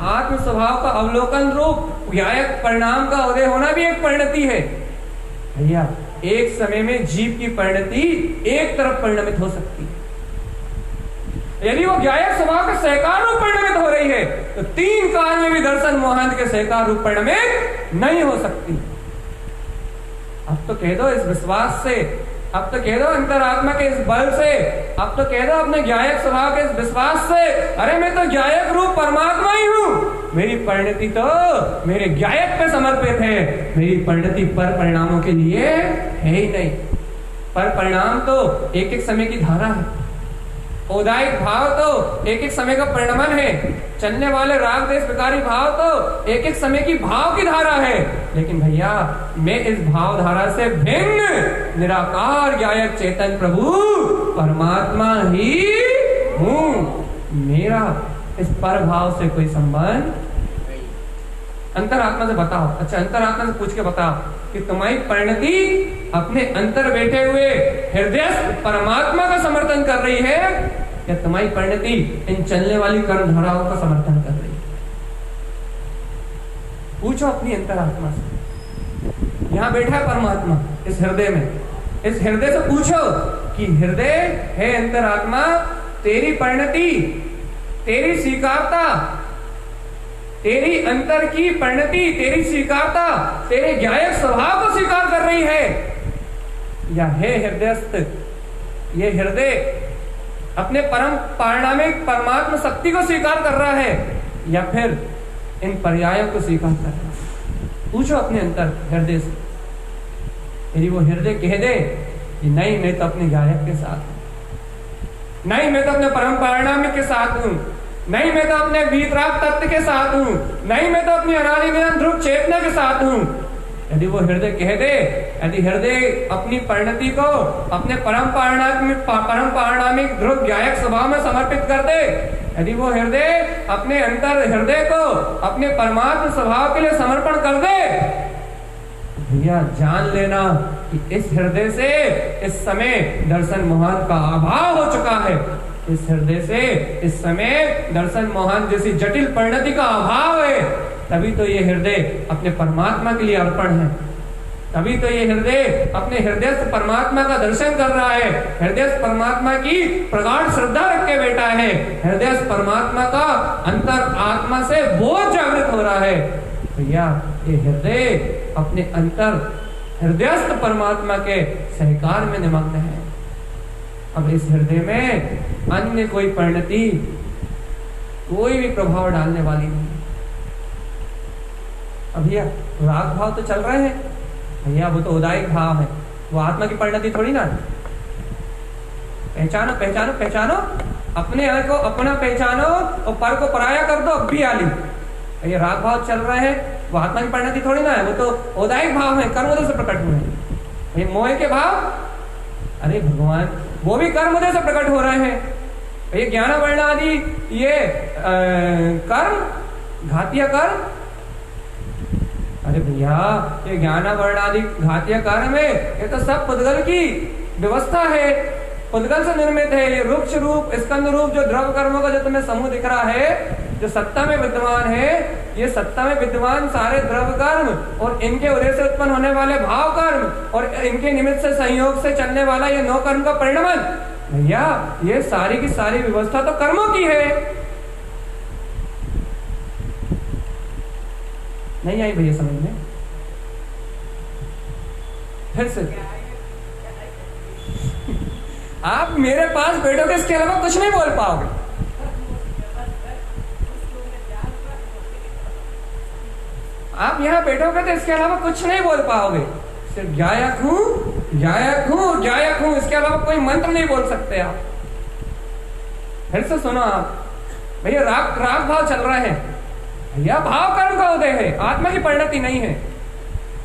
आत्म स्वभाव का अवलोकन रूप गायक परिणाम का उदय होना भी एक परिणति है। भैया एक समय में जीव की परिणति एक तरफ परिणमित हो सकती है। यदि वो गायक स्वभाव के सहकार रूप परिणमित हो रही है तो तीन काल में भी दर्शन मोहन के सहकार रूप परिणमित नहीं हो सकती। अब तो कह दो इस विश्वास से, अब तो कह दो अंतरात्मा के इस बल से, अब तो कह दो अपने गायक स्वभाव के इस विश्वास से, अरे मैं तो गायक रूप परमात्मा ही हूँ। मेरी परिणति तो मेरे गायक पे समर्पित है, मेरी परिणति पर परिणामों के लिए है ही नहीं। पर परिणाम तो एक एक समय की धारा है, औदायिक भाव तो एक एक समय का परिणमन है, चलने वाले राग देश विकारी भाव तो एक एक समय की भाव की धारा है। लेकिन भैया मैं इस भाव धारा से भिन्न निराकार गायक चेतन प्रभु परमात्मा ही हूँ। मेरा इस पर भाव से कोई संबंध। अंतरात्मा से बताओ, अच्छा अंतरात्मा से पूछ के बताओ कि तुम्हारी परिणति अपने अंतर बैठे हुए हृदय परमात्मा का समर्थन कर रही है या तुम्हारी परिणति इन चलने वाली कर्म धाराओं का समर्थन कर रही है? पूछो अपनी अंतरात्मा से। यहाँ बैठा है परमात्मा इस हृदय में, इस हृदय से पूछो कि हृदय है अंतरात्मा, तेरी परिणति, तेरी स्वीकारता, तेरी अंतर की परिणति, तेरी स्वीकारता, तेरे गायक स्वभाव को स्वीकार कर रही है या है हृदयस्थ ये हृदय अपने परम पारिणामिक परमात्मा शक्ति को स्वीकार कर रहा है या फिर इन पर्यायों को स्वीकार कर रहा है? पूछो अपने अंतर हृदय से। यदि वो हृदय कह दे कि नहीं मैं तो अपने गायक के साथ हूं, नहीं मैं तो अपने परम पारिणामिक के साथ हूं, नहीं मैं तो अपने वीतराग तत्व के साथ हूं, नहीं मैं तो अपनी अनादिगम ध्रुव चेतना के साथ हूं, यदि वो हृदय कह दे, यदि हृदय अपनी परिणति को अपने परम पारिणामिक ध्रुव गायक स्वभाव में समर्पित कर दे, यदि वो हृदय अपने अंतर हृदय को अपने परमात्मा स्वभाव के लिए समर्पण कर दे, भैया जान लेना कि इस हृदय से इस समय दर्शन मोहन का अभाव हो चुका है। इस हृदय से इस समय दर्शन मोहन जैसी जटिल परिणति का अभाव है, तभी तो ये हृदय अपने परमात्मा के लिए अर्पण है, तभी तो ये हृदय अपने हृदयस्थ परमात्मा का दर्शन कर रहा है, हृदयस्थ परमात्मा की प्रगाढ़ श्रद्धा रख के बैठा है, हृदयस्थ परमात्मा का अंतर आत्मा से बोध जागृत हो रहा है। भैया ये हृदय अपने अंतर हृदयस्थ परमात्मा के सहकार में निमग्न है। अब इस हृदय में अन्य कोई परिणति कोई भी प्रभाव डालने वाली नहीं। अब भैया राग भाव तो चल रहे हैं भैया, वो तो उदायिक भाव है, वो आत्मा की परिणति थोड़ी ना। पहचानो पहचानो पहचानो, अपने आप को अपना पहचानो और पर को पराया कर दो, अब भी आली। ये राग भाव चल रहे हैं, वो आत्मा की परिणति थोड़ी ना है, वो तो उदायिक भाव है, कर्मोदय से प्रकट हुए हैं। ये मोह के भाव, अरे भगवान वो भी कर्मोदय से प्रकट हो रहे हैं। ये ज्ञान वर्ण आदि ये कर्म घातीय कर्म, अरे भैया ये ज्ञान वर्ण आदि घातीय कर्म है, ये तो सब पुद्गल की व्यवस्था है, पुद्गल से निर्मित है। ये रूक्ष रूप स्कंद रूप जो द्रव कर्मों का जो तुम्हें समूह दिख रहा है, जो सत्ता में विद्यमान है, ये सत्ता में विद्यमान सारे द्रव कर्म और इनके उदय से उत्पन्न होने वाले भाव कर्म और इनके निमित्त से संयोग से चलने वाला ये 9 कर्म का परिणमन, भैया ये सारी की सारी व्यवस्था तो कर्मों की है। नहीं आई भैया समझ में? फिर से आप मेरे पास बैठोगे, इसके अलावा कुछ नहीं बोल पाओगे। आप यहाँ बैठोगे तो इसके अलावा कुछ नहीं बोल पाओगे, सिर्फ गायक हूं गायक हूं गायक हूं, इसके अलावा कोई मंत्र नहीं बोल सकते आप। फिर से सुनो आप भैया, राग भाव चल रहा है भैया, भाव कर्म का उदय है, आत्मा की परिणति नहीं है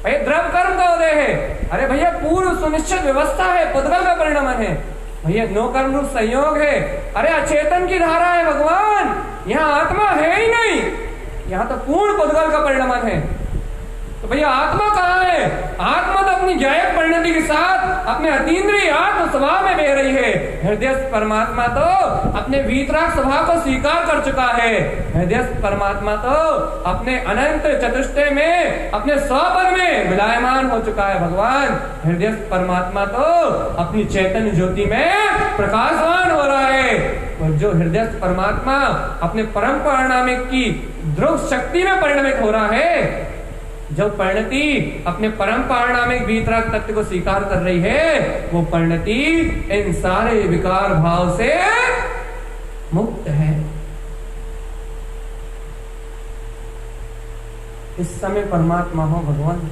भैया, द्रव कर्म का उदय है। अरे भैया पूर्व सुनिश्चित व्यवस्था है, पुद्गल का परिणमन है भैया, 9 कर्म रूप संयोग है। अरे अचेतन की धारा है भगवान, यहाँ आत्मा है ही नहीं, यहाँ तो पूर्ण पुद्गल का परिणमन है। तो भैया आत्मा कहाँ है? आत्मा तो अपनी गायक परिणति के साथ अपने अतीन्द्रिय आत्म स्वभाव में बह रही है। हृदय परमात्मा तो अपने वीतराग स्वभाव को स्वीकार कर चुका है। हृदय परमात्मा तो अपने अनंत चतुष्टय में अपने स्वपद में विलायमान हो चुका है। भगवान हृदय परमात्मा तो अपनी चैतन्य ज्योति में प्रकाशवान हो रहा है। और जो हृदय परमात्मा अपने परम परिणामिक की ध्रुव शक्ति में परिणमित हो रहा है, जो परिणति अपने परम पारिणामिक वीतराग तत्व को स्वीकार कर रही है, वो परिणति इन सारे विकार भाव से मुक्त है। इस समय परमात्मा हो भगवान,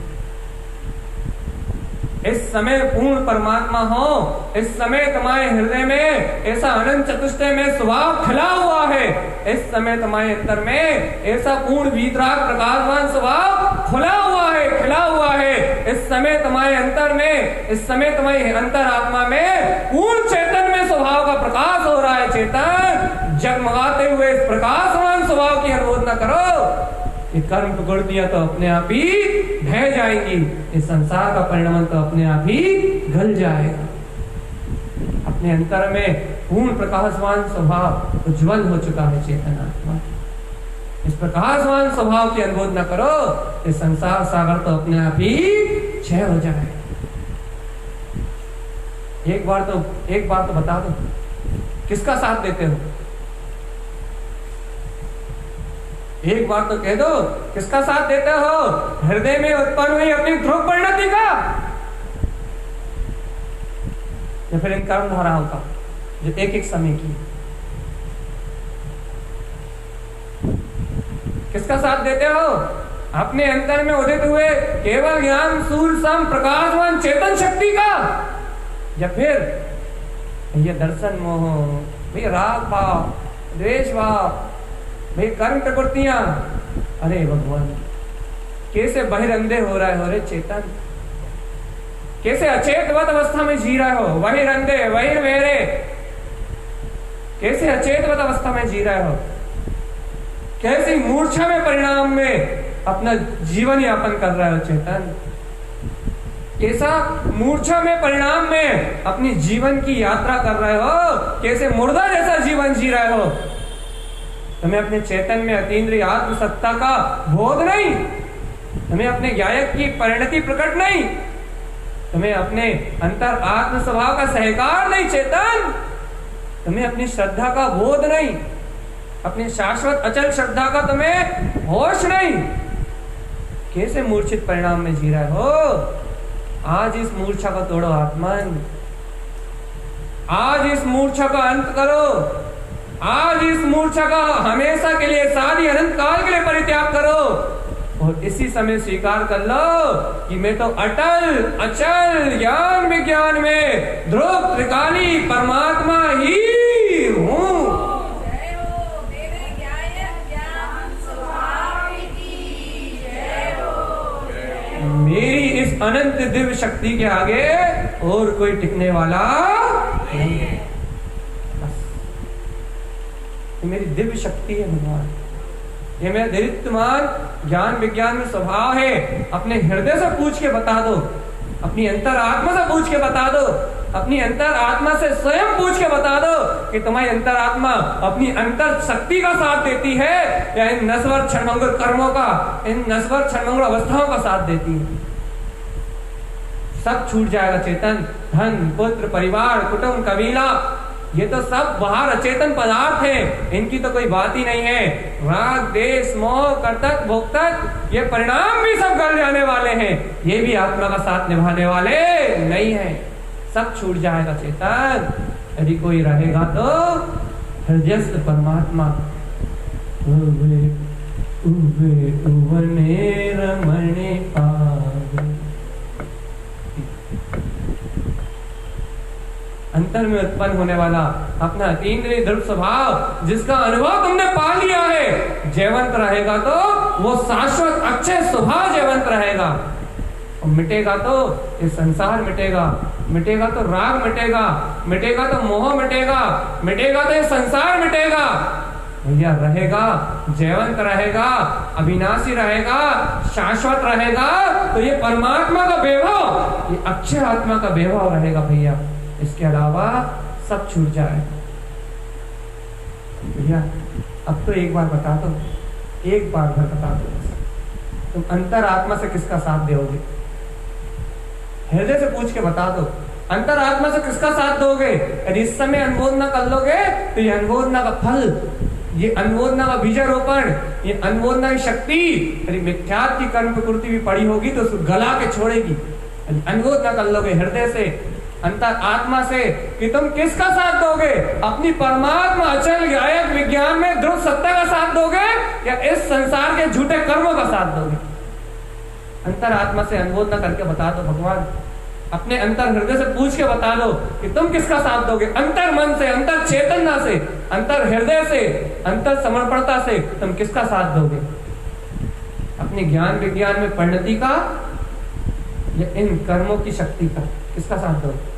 इस समय पूर्ण परमात्मा हो, इस समय तुम्हारे हृदय में ऐसा अनंत चतुष्टय में स्वभाव खिला हुआ है। इस समय तुम्हारे अंतर में ऐसा पूर्ण वीतराग प्रकाशवान स्वभाव खुला हुआ है, खिला हुआ है। इस समय तुम्हारे अंतर में, इस समय तुम्हारी अंतर आत्मा में पूर्ण चेतन में स्वभाव का प्रकाश हो रहा है। चेतन जगमगाते हुए इस प्रकाशवान स्वभाव की अनुरोध न करो। ये कर्म पकड़ दिया तो अपने आप ही ढह जाएंगी, इस संसार का परिणमन तो अपने आप ही गल जाएगा। अपने अंतर में पूर्ण प्रकाशवान स्वभाव उज्जवल हो चुका है चेतन आत्मा। इस प्रकाशवान स्वभाव की अनुरोध न करो, इस संसार सागर तो अपने आप ही क्षय हो जाए। एक बार तो बता दो, किसका साथ देते हो? एक बार तो कह दो, किसका साथ देते हो? हृदय में उत्पन्न हुई अपनी ध्रुव परिणति का, या फिर इन कर्म धाराओं का जो एक एक समय की? किसका साथ देते हो? अपने अंतर में उदित हुए केवल ज्ञान सूर्य सम प्रकाशवान चेतन शक्ति का, या फिर ये दर्शन मोह, भाई राग भाव, द्वेष भाव, भाई कर्म प्रवृत्तियां? अरे भगवान कैसे बहिरंधे हो रहे हो रे चेतन, कैसे अचेतवत अवस्था में जी रहे हो, वही रंधे वही मेरे, कैसे अचेतवत अवस्था में जी रहे हो, कैसी मूर्छा में परिणाम में अपना जीवन यापन कर रहे हो चेतन। कैसा मूर्छा में परिणाम में अपनी जीवन की यात्रा कर रहे हो, कैसे मुर्दा जैसा जीवन जी रहे हो। तुम्हें अपने चेतन में अतीन्द्रिय आत्म सत्ता का बोध नहीं, तुम्हें अपने गायक की परिणति प्रकट नहीं, तुम्हें अपने अंतर आत्म स्वभाव का सहकार नहीं चेतन, तुम्हें अपनी श्रद्धा का बोध नहीं, अपनी शाश्वत अचल श्रद्धा का तुम्हें होश नहीं। कैसे मूर्छित परिणाम में जी रहे हो। आज इस मूर्छा को तोड़ो आत्मन, आज इस मूर्छा का अंत करो, आज इस मूर्छा का हमेशा के लिए सारी अनंत काल के लिए परित्याग करो और इसी समय स्वीकार कर लो कि मैं तो अटल अचल ज्ञान विज्ञान में ध्रुव त्रिकाली परमात्मा ही हूँ। मेरी इस अनंत दिव्य शक्ति के आगे और कोई टिकने वाला नहीं है। बस मेरी दिव्य शक्ति है भगवान, ये मेरा दरिद्रमान ज्ञान विज्ञान में स्वभाव है। अपने हृदय से पूछ के बता दो, अपनी अंतर आत्मा से पूछ के बता दो, अपनी अंतर आत्मा से स्वयं पूछ के बता दो कि तुम्हारी अंतर आत्मा अपनी अंतर शक्ति का साथ देती है या इन नश्वर क्षणभंगुर कर्मों का, इन नश्वर क्षणभंगुर अवस्थाओं का साथ देती है। सब छूट जाएगा चेतन, धन पुत्र परिवार कुटुंब कबीला, ये तो सब बाहर अचेतन पदार्थ है, इनकी तो कोई बात ही नहीं है। राग देश मोह कर्तक भोक्तक ये परिणाम भी सब गल जाने वाले हैं, ये भी आत्मा का साथ निभाने वाले नहीं है। सब छूट जाएगा चेतन, यदि कोई रहेगा तो हृदयस्थ परमात्मा। उवे उवे उवने रमणे पावे, अंतर में उत्पन्न होने वाला अपना अतीन्द्रिय ध्रुव स्वभाव जिसका अनुभव तुमने पा लिया है, जयवंत रहेगा तो वो शाश्वत अक्षय स्वभाव जयवंत रहेगा। और मिटेगा तो ये संसार मिटेगा, मिटेगा तो राग मिटेगा, मिटेगा तो मोह मिटेगा, मिटेगा तो ये संसार मिटेगा। भैया रहेगा, जयवंत रहेगा, अविनाशी रहेगा, शाश्वत रहेगा तो ये परमात्मा का वैभव, ये अक्षय आत्मा का वैभव रहेगा भैया। इसके अलावा सब छूट जाएगा भैया। अब तो एक बार बता दो, एक बार भर बता दो, तुम अंतर आत्मा से किसका साथ दोगे? हृदय से पूछ के बता दो, अंतर आत्मा से किसका साथ दोगे? यदि इस समय अनुमोदना कर लोगे तो ये अनुमोदना का फल, ये अनुमोदना का बीजारोपण, ये अनुमोदना की शक्ति यदि मिथ्यात्व की कर्म प्रकृति भी पड़ी होगी तो उसको गला के छोड़ेगी। अनुमोदना कर लोगे हृदय से, अंतर आत्मा से कि तुम किसका साथ दोगे? अपनी परमात्मा अचल गायक विज्ञान में ध्रुव सत्ता का साथ दोगे या इस संसार के झूठे कर्मों का साथ दोगे? अंतर आत्मा से अनुमोदना करके बता दो भगवान, अपने अंतर हृदय से पूछ के बता दो कि तुम किसका साथ दोगे। अंतर मन से, अंतर चेतना से, अंतर हृदय से, अंतर समर्पणता से तुम किसका साथ दोगे? अपने ज्ञान विज्ञान में परिणति का या इन कर्मों की शक्ति का, किसका साथ दोगे?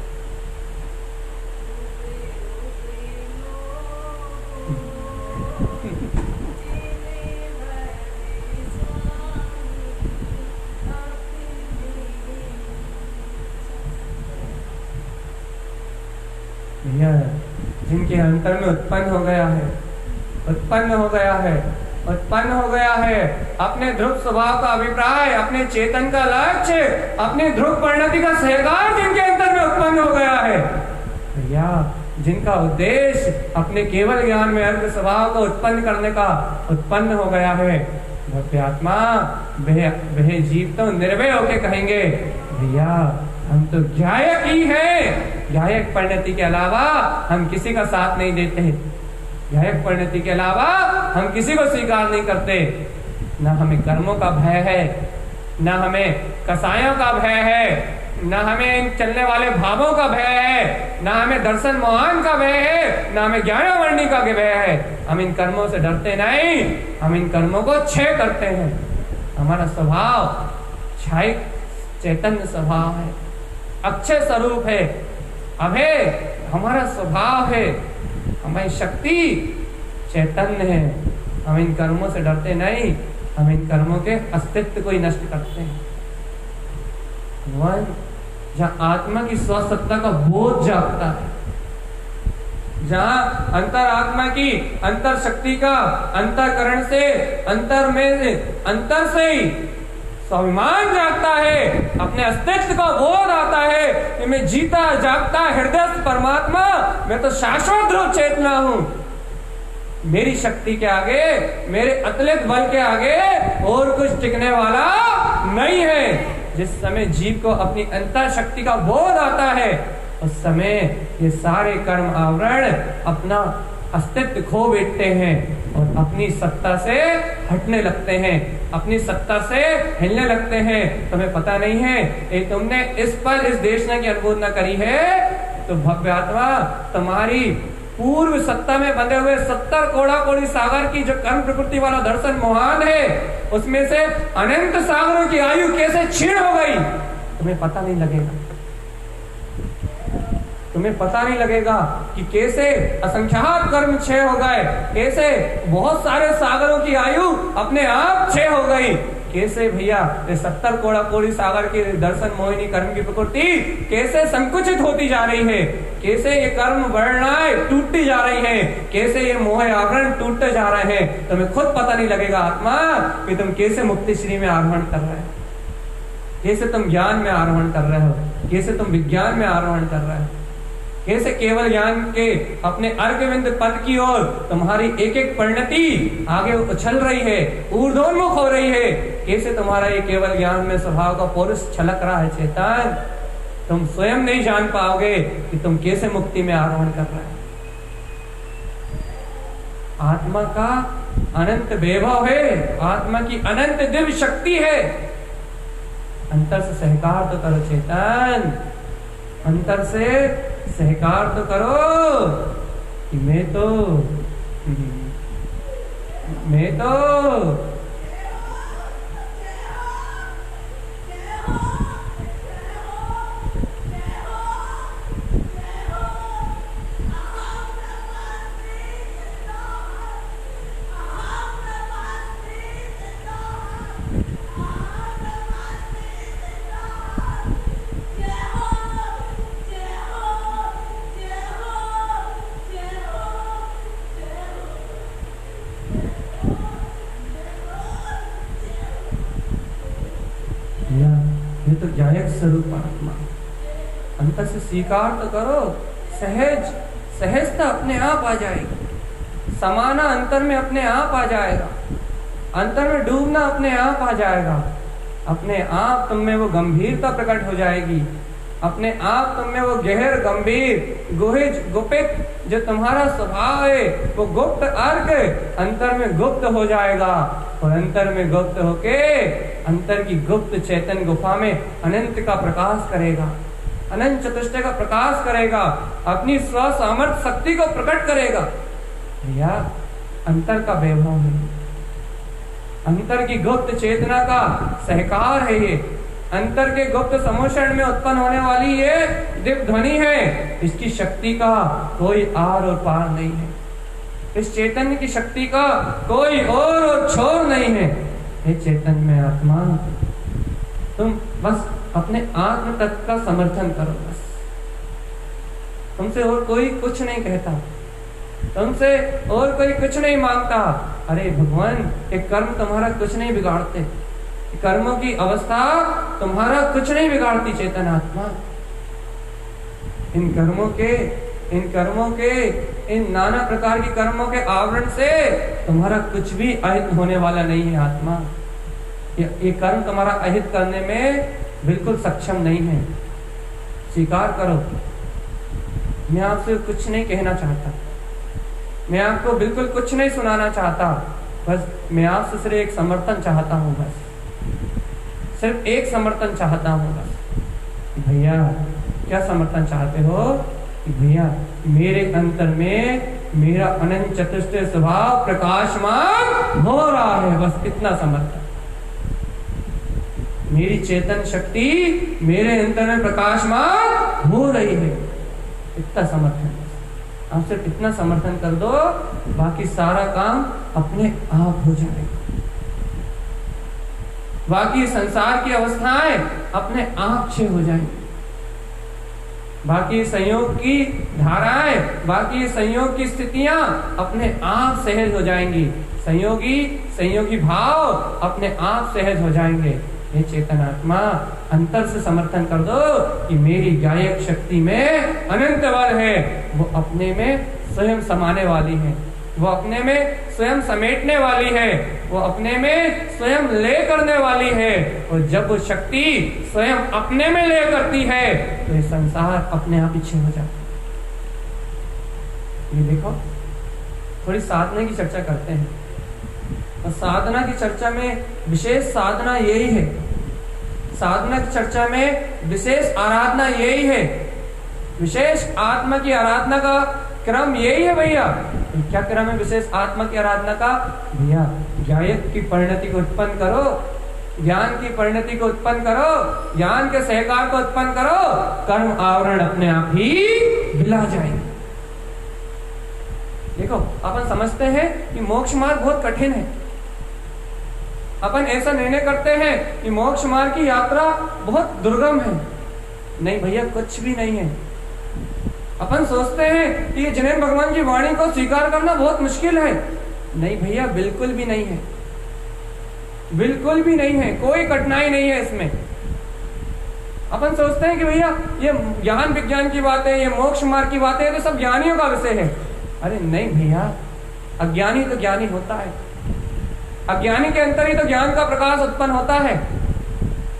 भैया जिनके अंतर में उत्पन्न हो गया है, उत्पन्न हो गया है, उत्पन्न हो गया है अपने ध्रुव स्वभाव का अभिप्राय, अपने चेतन का लक्ष्य, अपने ध्रुव परिणति का सहकार जिनके अंतर में उत्पन्न हो गया है भैया, जिनका उद्देश्य अपने केवल ज्ञान में अर्थ स्वभाव को उत्पन्न करने का उत्पन्न हो गया है, भव्य आत्मा वह जीव तो निर्भय होके कहेंगे भैया हम तो गायक ही है, गायक परिणति के अलावा हम किसी का साथ नहीं देते, गायक परिणति के अलावा हम किसी को स्वीकार नहीं करते। ना हमें कर्मों का भय है, ना हमें कसायों का भय है, ना हमें इन चलने वाले भावों का भय है, ना हमें दर्शन मोहन का भय है, ना हमें ज्ञानवर्णी का भय है। हम इन कर्मों से डरते नहीं, हम इन कर्मों को क्षय करते हैं। हमारा स्वभाव क्षय चैतन्य स्वभाव है, अक्षय स्वरूप है, अभय हमारा स्वभाव है, हमारी शक्ति चैतन्य है। हम इन कर्मों से डरते नहीं, हम इन कर्मों के अस्तित्व को ही नष्ट करते हैं। भगवान जहां आत्मा की स्वसत्ता का बोध जागता है, जहां अंतर आत्मा की अंतर शक्ति का अंतःकरण से अंतर से ही स्वाभिमान जागता है, अपने अस्तित्व का बोध आता है कि मैं जीता जागता हृदय परमात्मा, मैं तो शाश्वत रूप चेतना हूं। मेरी शक्ति के आगे, मेरे अतुलित बल के आगे और कुछ टिकने वाला नहीं है। जिस समय जीव को अपनी अंतर शक्ति का बोध आता है, उस समय ये सारे कर्म आवरण अपना अस्तित्व खो बैठते हैं और अपनी सत्ता से हटने लगते हैं, अपनी सत्ता से हिलने लगते हैं। तुम्हें पता नहीं है, ये तुमने इस देशना की अनुमोदना करी है तो भव्य आत्मा तुम्हारी पूर्व सत्ता में बंधे हुए 70 कोड़ा-कोड़ी सागर की जो कर्म प्रकृति वाला दर्शन महान है, उसमें से अनंत सागरों की आयु कैसे क्षीण हो गई, तुम्हें पता नहीं लगेगा। तुम्हें पता नहीं लगेगा कि कैसे असंख्यात कर्म क्षय हो गए, कैसे बहुत सारे सागरों की आयु अपने आप क्षय हो गई, कैसे भैया ये 70 कोड़ा-कोड़ी सागर की दर्शन मोहिनी कर्म की प्रकृति कैसे संकुचित होती जा रही है, कैसे ये कर्म वर्णाएं टूटती जा रही है, कैसे ये मोह आवरण टूटते जा रहे हैं। तुम्हें खुद पता नहीं लगेगा आत्मा कि तुम कैसे मुक्ति श्री में आरोहण कर रहे हो, कैसे तुम ज्ञान में आरोहण कर रहे हो, कैसे तुम विज्ञान में आरोहण कर रहे हो, कैसे केवल ज्ञान के अपने अर्घविंद पद की ओर तुम्हारी एक एक परिणति आगे उछल रही है, ऊर्ध्वोन्मुख हो रही है, कैसे तुम्हारा ये केवल ज्ञान में स्वभाव का पुरुष छलक रहा है। चेतन, तुम स्वयं नहीं जान पाओगे कि तुम कैसे मुक्ति में आरोहण कर रहे हो। आत्मा का अनंत वैभव है, आत्मा की अनंत दिव्य शक्ति है। अंतर से सहकार तो करो चेतन, अंतर से सहकार तो करो कि मैं तो ये तो ज्ञायक स्वरूप आत्मा। अंतर से स्वीकार तो करो, सहजता अपने आप आ जाएगी, समाना अंतर में अपने आप आ जाएगा, अंतर में डूबना अपने आप आ जाएगा, अपने आप तुम में वो गंभीरता प्रकट हो जाएगी, अपने आप तुम में वो गहर गंभीर गुहिज गुपित जो तुम्हारा स्वभाव है वो गुप्त अर्घ अंतर में गुप्त हो जाएगा और अंतर में गुप्त होके अंतर की गुप्त चैतन्य गुफा में अनंत का प्रकाश करेगा, अनंत चतुष्टय का प्रकाश करेगा, अपनी स्व सामर्थ्य शक्ति को प्रकट करेगा। भैया अंतर का वैभव है, अंतर की गुप्त चेतना का सहकार है, ये अंतर के गुप्त समोषण में उत्पन्न होने वाली ये दिव्य ध्वनि है। इसकी शक्ति का कोई आर और पार नहीं है, इस चैतन्य की शक्ति का कोई और छोर नहीं है। हे चैतन्य में आत्मा, तुम बस अपने आत्म तत्व का समर्थन करो, बस तुमसे और कोई कुछ नहीं कहता, तुमसे और कोई कुछ नहीं मांगता। अरे भगवान, एक कर्म तुम्हारा कुछ नहीं बिगाड़ते, कर्मों की अवस्था तुम्हारा कुछ नहीं बिगाड़ती चेतन आत्मा। इन कर्मों के इन नाना प्रकार की कर्मों के आवरण से तुम्हारा कुछ भी अहित होने वाला नहीं है आत्मा। ये कर्म तुम्हारा अहित करने में बिल्कुल सक्षम नहीं है, स्वीकार करो। मैं आपसे कुछ नहीं कहना चाहता, मैं आपको बिल्कुल कुछ नहीं सुनाना चाहता, बस मैं आपसे सिर्फ एक समर्थन चाहता हूँ, बस सिर्फ एक समर्थन चाहता हूँ बस। भैया क्या समर्थन चाहते हो? भैया मेरे अंतर में मेरा अनंत चतुष्टय स्वभाव प्रकाशमान हो रहा है, बस इतना समर्थन। मेरी चेतन शक्ति मेरे अंतर में प्रकाशमान हो रही है, इतना समर्थन। आप सिर्फ इतना समर्थन कर दो, बाकी सारा काम अपने आप हो जाएगा, बाकी संसार की अवस्थाएं अपने आप क्षय हो जाएंगी। बाकी संयोग की धाराएं, बाकी संयोग की स्थितियां अपने आप सहज हो जाएंगी। संयोगी भाव अपने आप सहज हो जाएंगे। हे चेतन आत्मा, अंतर से समर्थन कर दो कि मेरी गायक शक्ति में अनंत बल है। वो अपने में स्वयं समाने वाली है, वो अपने में स्वयं समेटने वाली है, वो अपने में स्वयं ले करने वाली है। और जब वो शक्ति स्वयं अपने में ले करती है तो ये संसार अपने आप पीछे हो जाता है। ये देखो, थोड़ी साधना की चर्चा करते हैं। और साधना की चर्चा में विशेष साधना यही है, साधना की चर्चा में विशेष आराधना यही है, विशेष आत्मा की आराधना का क्रम यही है भैया। क्या क्रम है विशेष आत्मा की आराधना का? भैया ज्ञायक की परिणति को उत्पन्न करो, ज्ञान की परिणति को उत्पन्न करो, ज्ञान के सहकार को उत्पन्न करो, कर्म आवरण अपने आप ही विला जाएंगे। देखो, अपन समझते हैं कि मोक्ष मार्ग बहुत कठिन है। अपन ऐसा निर्णय करते हैं कि मोक्ष मार्ग की यात्रा बहुत दुर्गम है। नहीं भैया, कुछ भी नहीं है। अपन सोचते हैं कि जिनेन्द्र भगवान की वाणी को स्वीकार करना बहुत मुश्किल है। नहीं भैया, बिल्कुल भी नहीं है, बिल्कुल भी नहीं है, कोई कठिनाई नहीं है इसमें। अपन सोचते हैं कि भैया ये ज्ञान विज्ञान की बातें, ये मोक्ष मार्ग की बातें तो सब ज्ञानियों का विषय है। अरे नहीं भैया, अज्ञानी तो ज्ञानी होता है, अज्ञानी के अंतर ही तो ज्ञान का प्रकाश उत्पन्न होता है,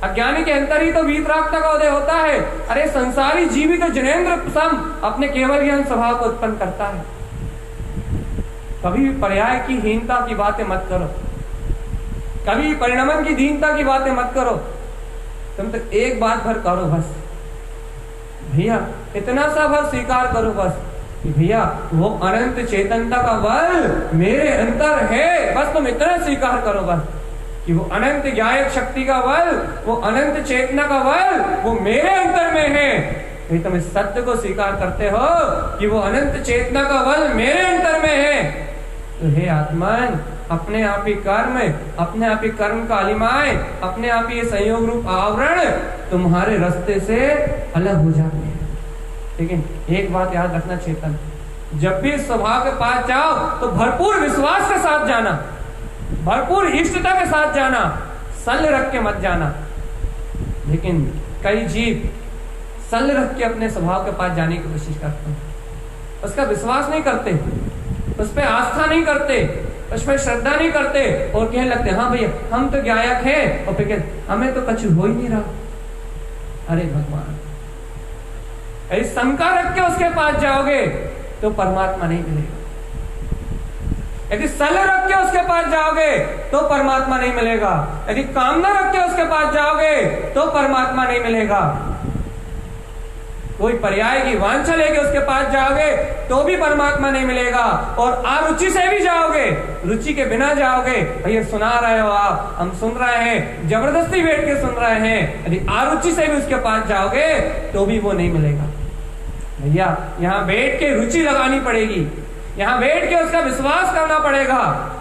अज्ञानी के अंतर ही तो वीतरागता का उदय होता है। अरे संसारी जीवी तो जिनेन्द्र सम अपने केवल ज्ञान स्वभाव को उत्पन्न करता है। कभी भी पर्याय की हीनता की बातें मत करो, कभी परिणमन की दीनता की बातें मत करो। तुम तो एक बात भर करो बस भैया, इतना सा भर स्वीकार करो बस कि भैया वो अनंत चेतनता का बल मेरे अंतर है। बस तुम इतना स्वीकार करो बस कि वो अनंत ज्ञायक शक्ति का बल, वो अनंत चेतना का बल वो मेरे अंतर में है। यदि तुम इस सत्य को स्वीकार करते हो कि वो अनंत चेतना का बल मेरे अंतर में है, तो हे आत्मन, अपने आप ही कर्म, अपने आप ही कर्म कालिमाएं, अपने आप ही ये संयोग रूप आवरण तुम्हारे रास्ते से अलग हो जाते हैं। लेकिन एक बात याद रखना चेतन, जब भी स्वभाव के पास जाओ तो भरपूर विश्वास के साथ जाना, भरपूर इष्टता के साथ जाना, सल रख के मत जाना। लेकिन कई जीव सल रख के अपने स्वभाव के पास जाने की कोशिश करते हैं, उसका विश्वास नहीं करते, उस पर आस्था नहीं करते, उस पर श्रद्धा नहीं करते और कहने लगते हाँ भैया हम तो ज्ञायक हैं, और फिर कहते हमें तो कुछ हो ही नहीं रहा। अरे भगवान, यदि शंका रख के उसके पास जाओगे तो परमात्मा नहीं मिलेगा, यदि सल रख के उसके पास जाओगे तो परमात्मा नहीं मिलेगा, यदि कामना रख के उसके पास जाओगे तो परमात्मा नहीं मिलेगा। कोई पर्याय की वांछा लेके उसके पास जाओगे तो भी परमात्मा नहीं मिलेगा। और आरुचि से भी जाओगे, रुचि के बिना जाओगे, भैया सुना रहे हो आप, हम सुन रहे हैं, जबरदस्ती बैठ के सुन रहे हैं, यदि आरुचि से भी उसके पास जाओगे तो भी वो नहीं मिलेगा। भैया यहाँ बैठ के रुचि लगानी पड़ेगी, यहाँ बैठ के उसका विश्वास करना पड़ेगा,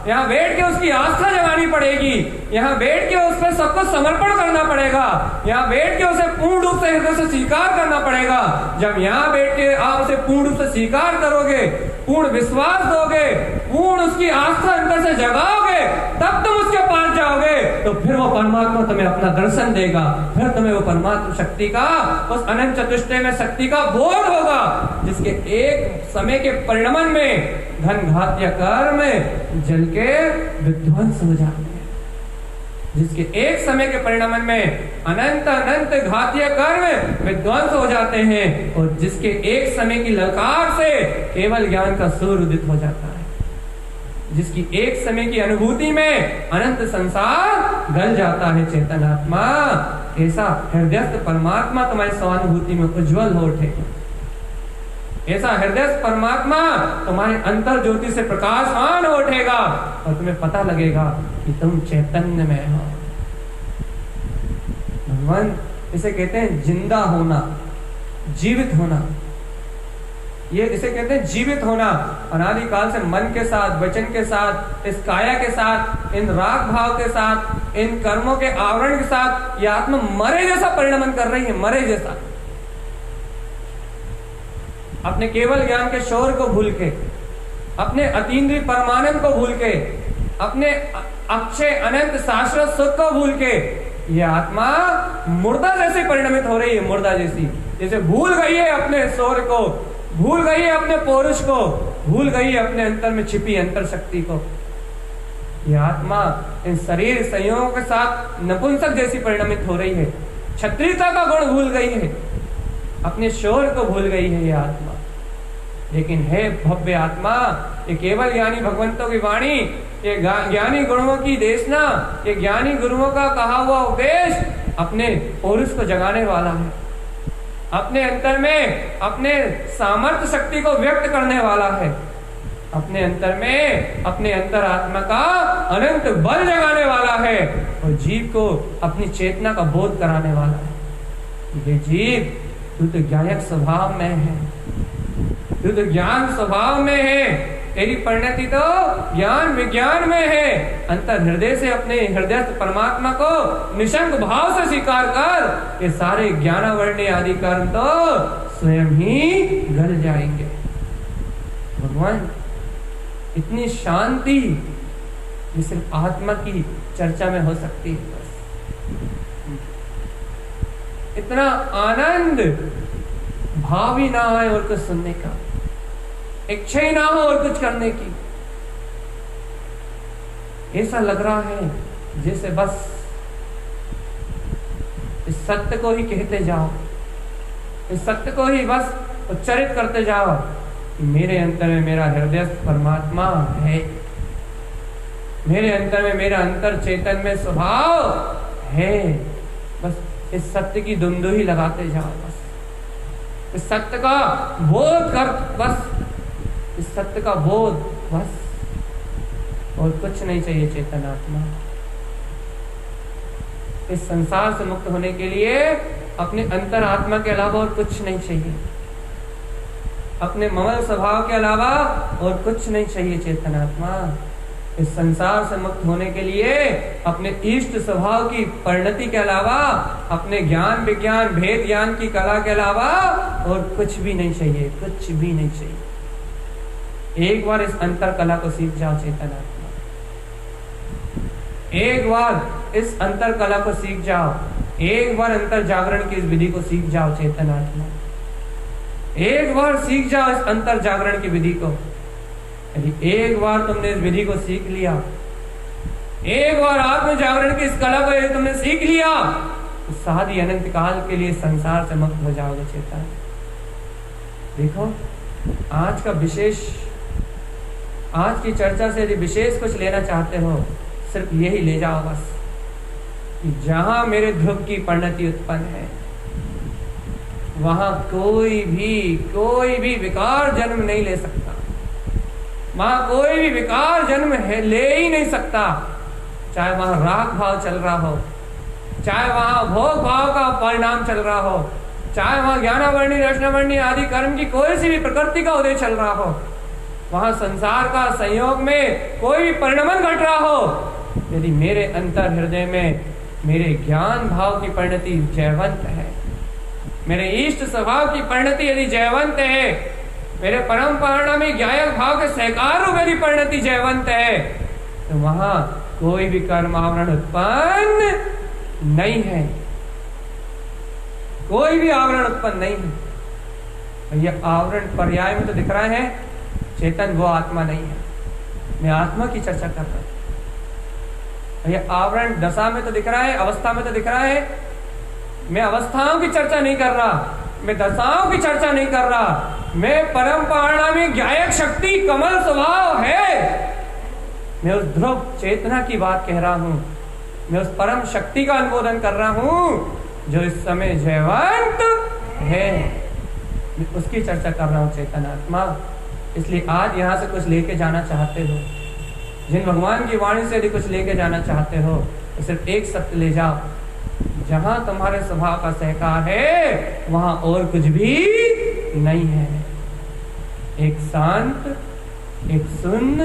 यहाँ बैठ के उसकी आस्था जगानी पड़ेगी, यहाँ बैठ के उस पर सब कुछ समर्पण करना पड़ेगा, यहाँ बैठ के उसे पूर्ण रूप से हृदय से स्वीकार करना पड़ेगा। जब यहाँ बैठ के आप उसे पूर्ण रूप से स्वीकार करोगे, पूर्ण विश्वास दोगे, पूर्ण उसकी आस्था अंदर से जगाओगे, तब तुम उसके पास जाओगे तो फिर वो परमात्मा तुम्हें अपना दर्शन देगा, फिर तुम्हें वो परमात्मा शक्ति का, उस अनंत चतुष्टय में शक्ति का बोध होगा, जिसके एक समय के परिणमन में धन घात्य कर्म जल के विध्वंस हो जाते हैं, जिसके एक समय के परिणमन में अनंत अनंत घातीय कर्म विध्वंस हो जाते हैं, और जिसके एक समय की ललकार से केवल ज्ञान का सूर्य उदित हो जाता है, जिसकी एक समय की अनुभूति में अनंत संसार गल जाता है। चेतन आत्मा, ऐसा हृदयस्थ परमात्मा तुम्हारी स्वानुभूति में उज्जवल हो उठेगा, ऐसा हृदय परमात्मा तुम्हारे अंतर ज्योति से प्रकाशमान हो उठेगा और तुम्हें पता लगेगा कि तुम चैतन्य में हो। भगवान इसे कहते हैं जिंदा होना, जीवित होना, ये इसे कहते हैं जीवित होना। अनादिकाल से मन के साथ, वचन के साथ, इस काया के साथ, इन राग भाव के साथ, इन कर्मों के आवरण के साथ ये आत्मा मरे जैसा परिणमन कर रही है, मरे जैसा। अपने केवल ज्ञान के शोर को भूल के, अपने अतीन्द्रिय परमानंद को भूल के, अपने अक्षय अनंत शाश्वत सुख को भूल के ये आत्मा मुर्दा जैसे परिणमित हो रही है। मुर्दा जैसी, जैसे भूल गई है अपने शोर को, भूल गई है अपने पौरुष को, भूल गई है अपने अंतर में छिपी अंतर शक्ति को। ये आत्मा इन शरीर संयोगों के साथ नपुंसक जैसी परिणमित हो रही है। क्षत्रियता का गुण भूल गई है, अपने शोर को भूल गई है ये आत्मा। लेकिन है भव्य आत्मा, ये केवल ज्ञानी भगवंतों की वाणी, ये ज्ञानी गुरुओं की देशना, ये ज्ञानी गुरुओं का कहा हुआ उपदेश अपने पौरुष को जगाने वाला है, अपने अंतर में अपने सामर्थ्य शक्ति को व्यक्त करने वाला है, अपने अंतर में अपने अंतर आत्मा का अनंत बल जगाने वाला है और जीव को अपनी चेतना का बोध कराने वाला है। ये जीव तू तो ज्ञायक स्वभाव में है, तू तो ज्ञान स्वभाव में है, तेरी परिणति तो ज्ञान विज्ञान में है। अंतर हृदय से अपने हृदय परमात्मा को निशंक भाव से स्वीकार कर, ये सारे ज्ञानावर्ण आदि कर्म तो स्वयं ही गल जाएंगे। भगवान इतनी शांति ये सिर्फ आत्मा की चर्चा में हो सकती है। इतना आनंद भाव ही ना आए और कुछ सुनने का, इच्छा ही ना हो और कुछ करने की। ऐसा लग रहा है जैसे बस इस सत्य को ही कहते जाओ, इस सत्य को ही बस उच्चारित करते जाओ। मेरे अंतर में मेरा हृदय परमात्मा है, मेरे अंतर में मेरा अंतर चेतन में स्वभाव है। बस इस सत्य की दुंदुही लगाते जाओ, बस इस सत्य का बोध कर, बस इस सत्य का बोध, बस और कुछ नहीं चाहिए। चेतन आत्मा इस संसार से मुक्त होने के लिए अपने अंतर आत्मा के अलावा और कुछ नहीं चाहिए, अपने ममल स्वभाव के अलावा और कुछ नहीं चाहिए। चेतन आत्मा इस संसार से मुक्त होने के लिए अपने इष्ट स्वभाव की परिणति के अलावा, अपने ज्ञान विज्ञान भेद ज्ञान की कला के अलावा और कुछ भी नहीं चाहिए, कुछ भी नहीं चाहिए। एक बार इस अंतर कला को सीख जाओ चेतन आत्मा, एक बार इस अंतर कला को सीख जाओ, एक बार अंतर जागरण की इस विधि को सीख जाओ चेतन आत्मा, एक बार सीख जाओ इस अंतर जागरण की विधि को। यदि एक बार तुमने इस विधि को सीख लिया, एक बार आत्म जागरण की इस कला को यदि तुमने सीख लिया, तो सारी अनंत काल के लिए संसार से मुक्त हो जाओगे चेतन। देखो आज का विशेष, आज की चर्चा से यदि विशेष कुछ लेना चाहते हो, सिर्फ यही ले जाओ बस कि जहां मेरे ध्रुव की परिणति उत्पन्न है, वहां कोई भी विकार जन्म नहीं ले सकता, वहां कोई भी विकार जन्म है ले ही नहीं सकता। चाहे वहां राग भाव चल रहा हो, चाहे वहां भोग भाव का परिणाम चल रहा हो, चाहे वहां ज्ञानावर्णी रचनावर्णी आदि कर्म की कोई सी भी प्रकृति का उदय चल रहा हो, वहां संसार का संयोग में कोई भी परिणमन घट रहा हो, यदि मेरे अंतर हृदय में मेरे ज्ञान भाव की परिणति जयवंत है, मेरे इष्ट स्वभाव की परिणति यदि जयवंत है, मेरे परम परिणामी ज्ञायक भाव के सहकार रूप यदि परिणति जयवंत है, तो वहां कोई भी कर्म आवरण उत्पन्न नहीं है, कोई भी आवरण उत्पन्न नहीं है। यह आवरण पर्याय में तो दिख रहा है, चेतन वो आत्मा नहीं है। मैं आत्मा की चर्चा कर रहा हूं। यह आवरण दशा में तो दिख रहा है, अवस्था में तो दिख रहा है। मैं अवस्थाओं की चर्चा नहीं कर रहा, मैं दशाओं की चर्चा नहीं कर रहा। मैं परम परिणामी ज्ञायक शक्ति कमल स्वभाव है, मैं उस ध्रुव चेतना की बात कह रहा हूं, मैं उस परम शक्ति का अनुमोदन कर रहा हूं जो इस समय जयवंत है, मैं उसकी चर्चा कर रहा हूं चेतन आत्मा। इसलिए आज यहां से कुछ लेके जाना चाहते हो, जिन भगवान की वाणी से यदि कुछ लेके जाना चाहते हो, तो सिर्फ एक सत्य ले जाओ, जहां तुम्हारे स्वभाव का सहकार है वहां और कुछ भी नहीं है। एक शांत, एक शून्य,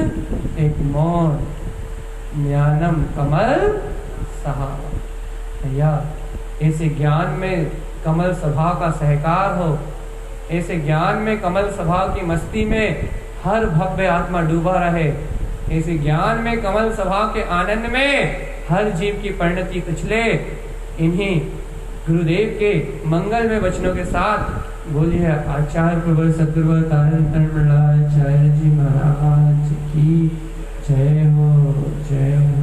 एक मौन, ज्ञानम कमल सहावा। भैया ऐसे ज्ञान में कमल स्वभाव का सहकार हो, ऐसे ज्ञान में कमल स्वभाव की मस्ती में हर भव्य आत्मा डूबा रहे। ऐसे ज्ञान में कमल स्वभाव के आनंद में हर जीव की परिणति कुचले। इन्हीं गुरुदेव के मंगल में वचनों के साथ बोलिए आचार्य प्रबल सदगुरु तारण जी महाराज की जय हो, जय हो।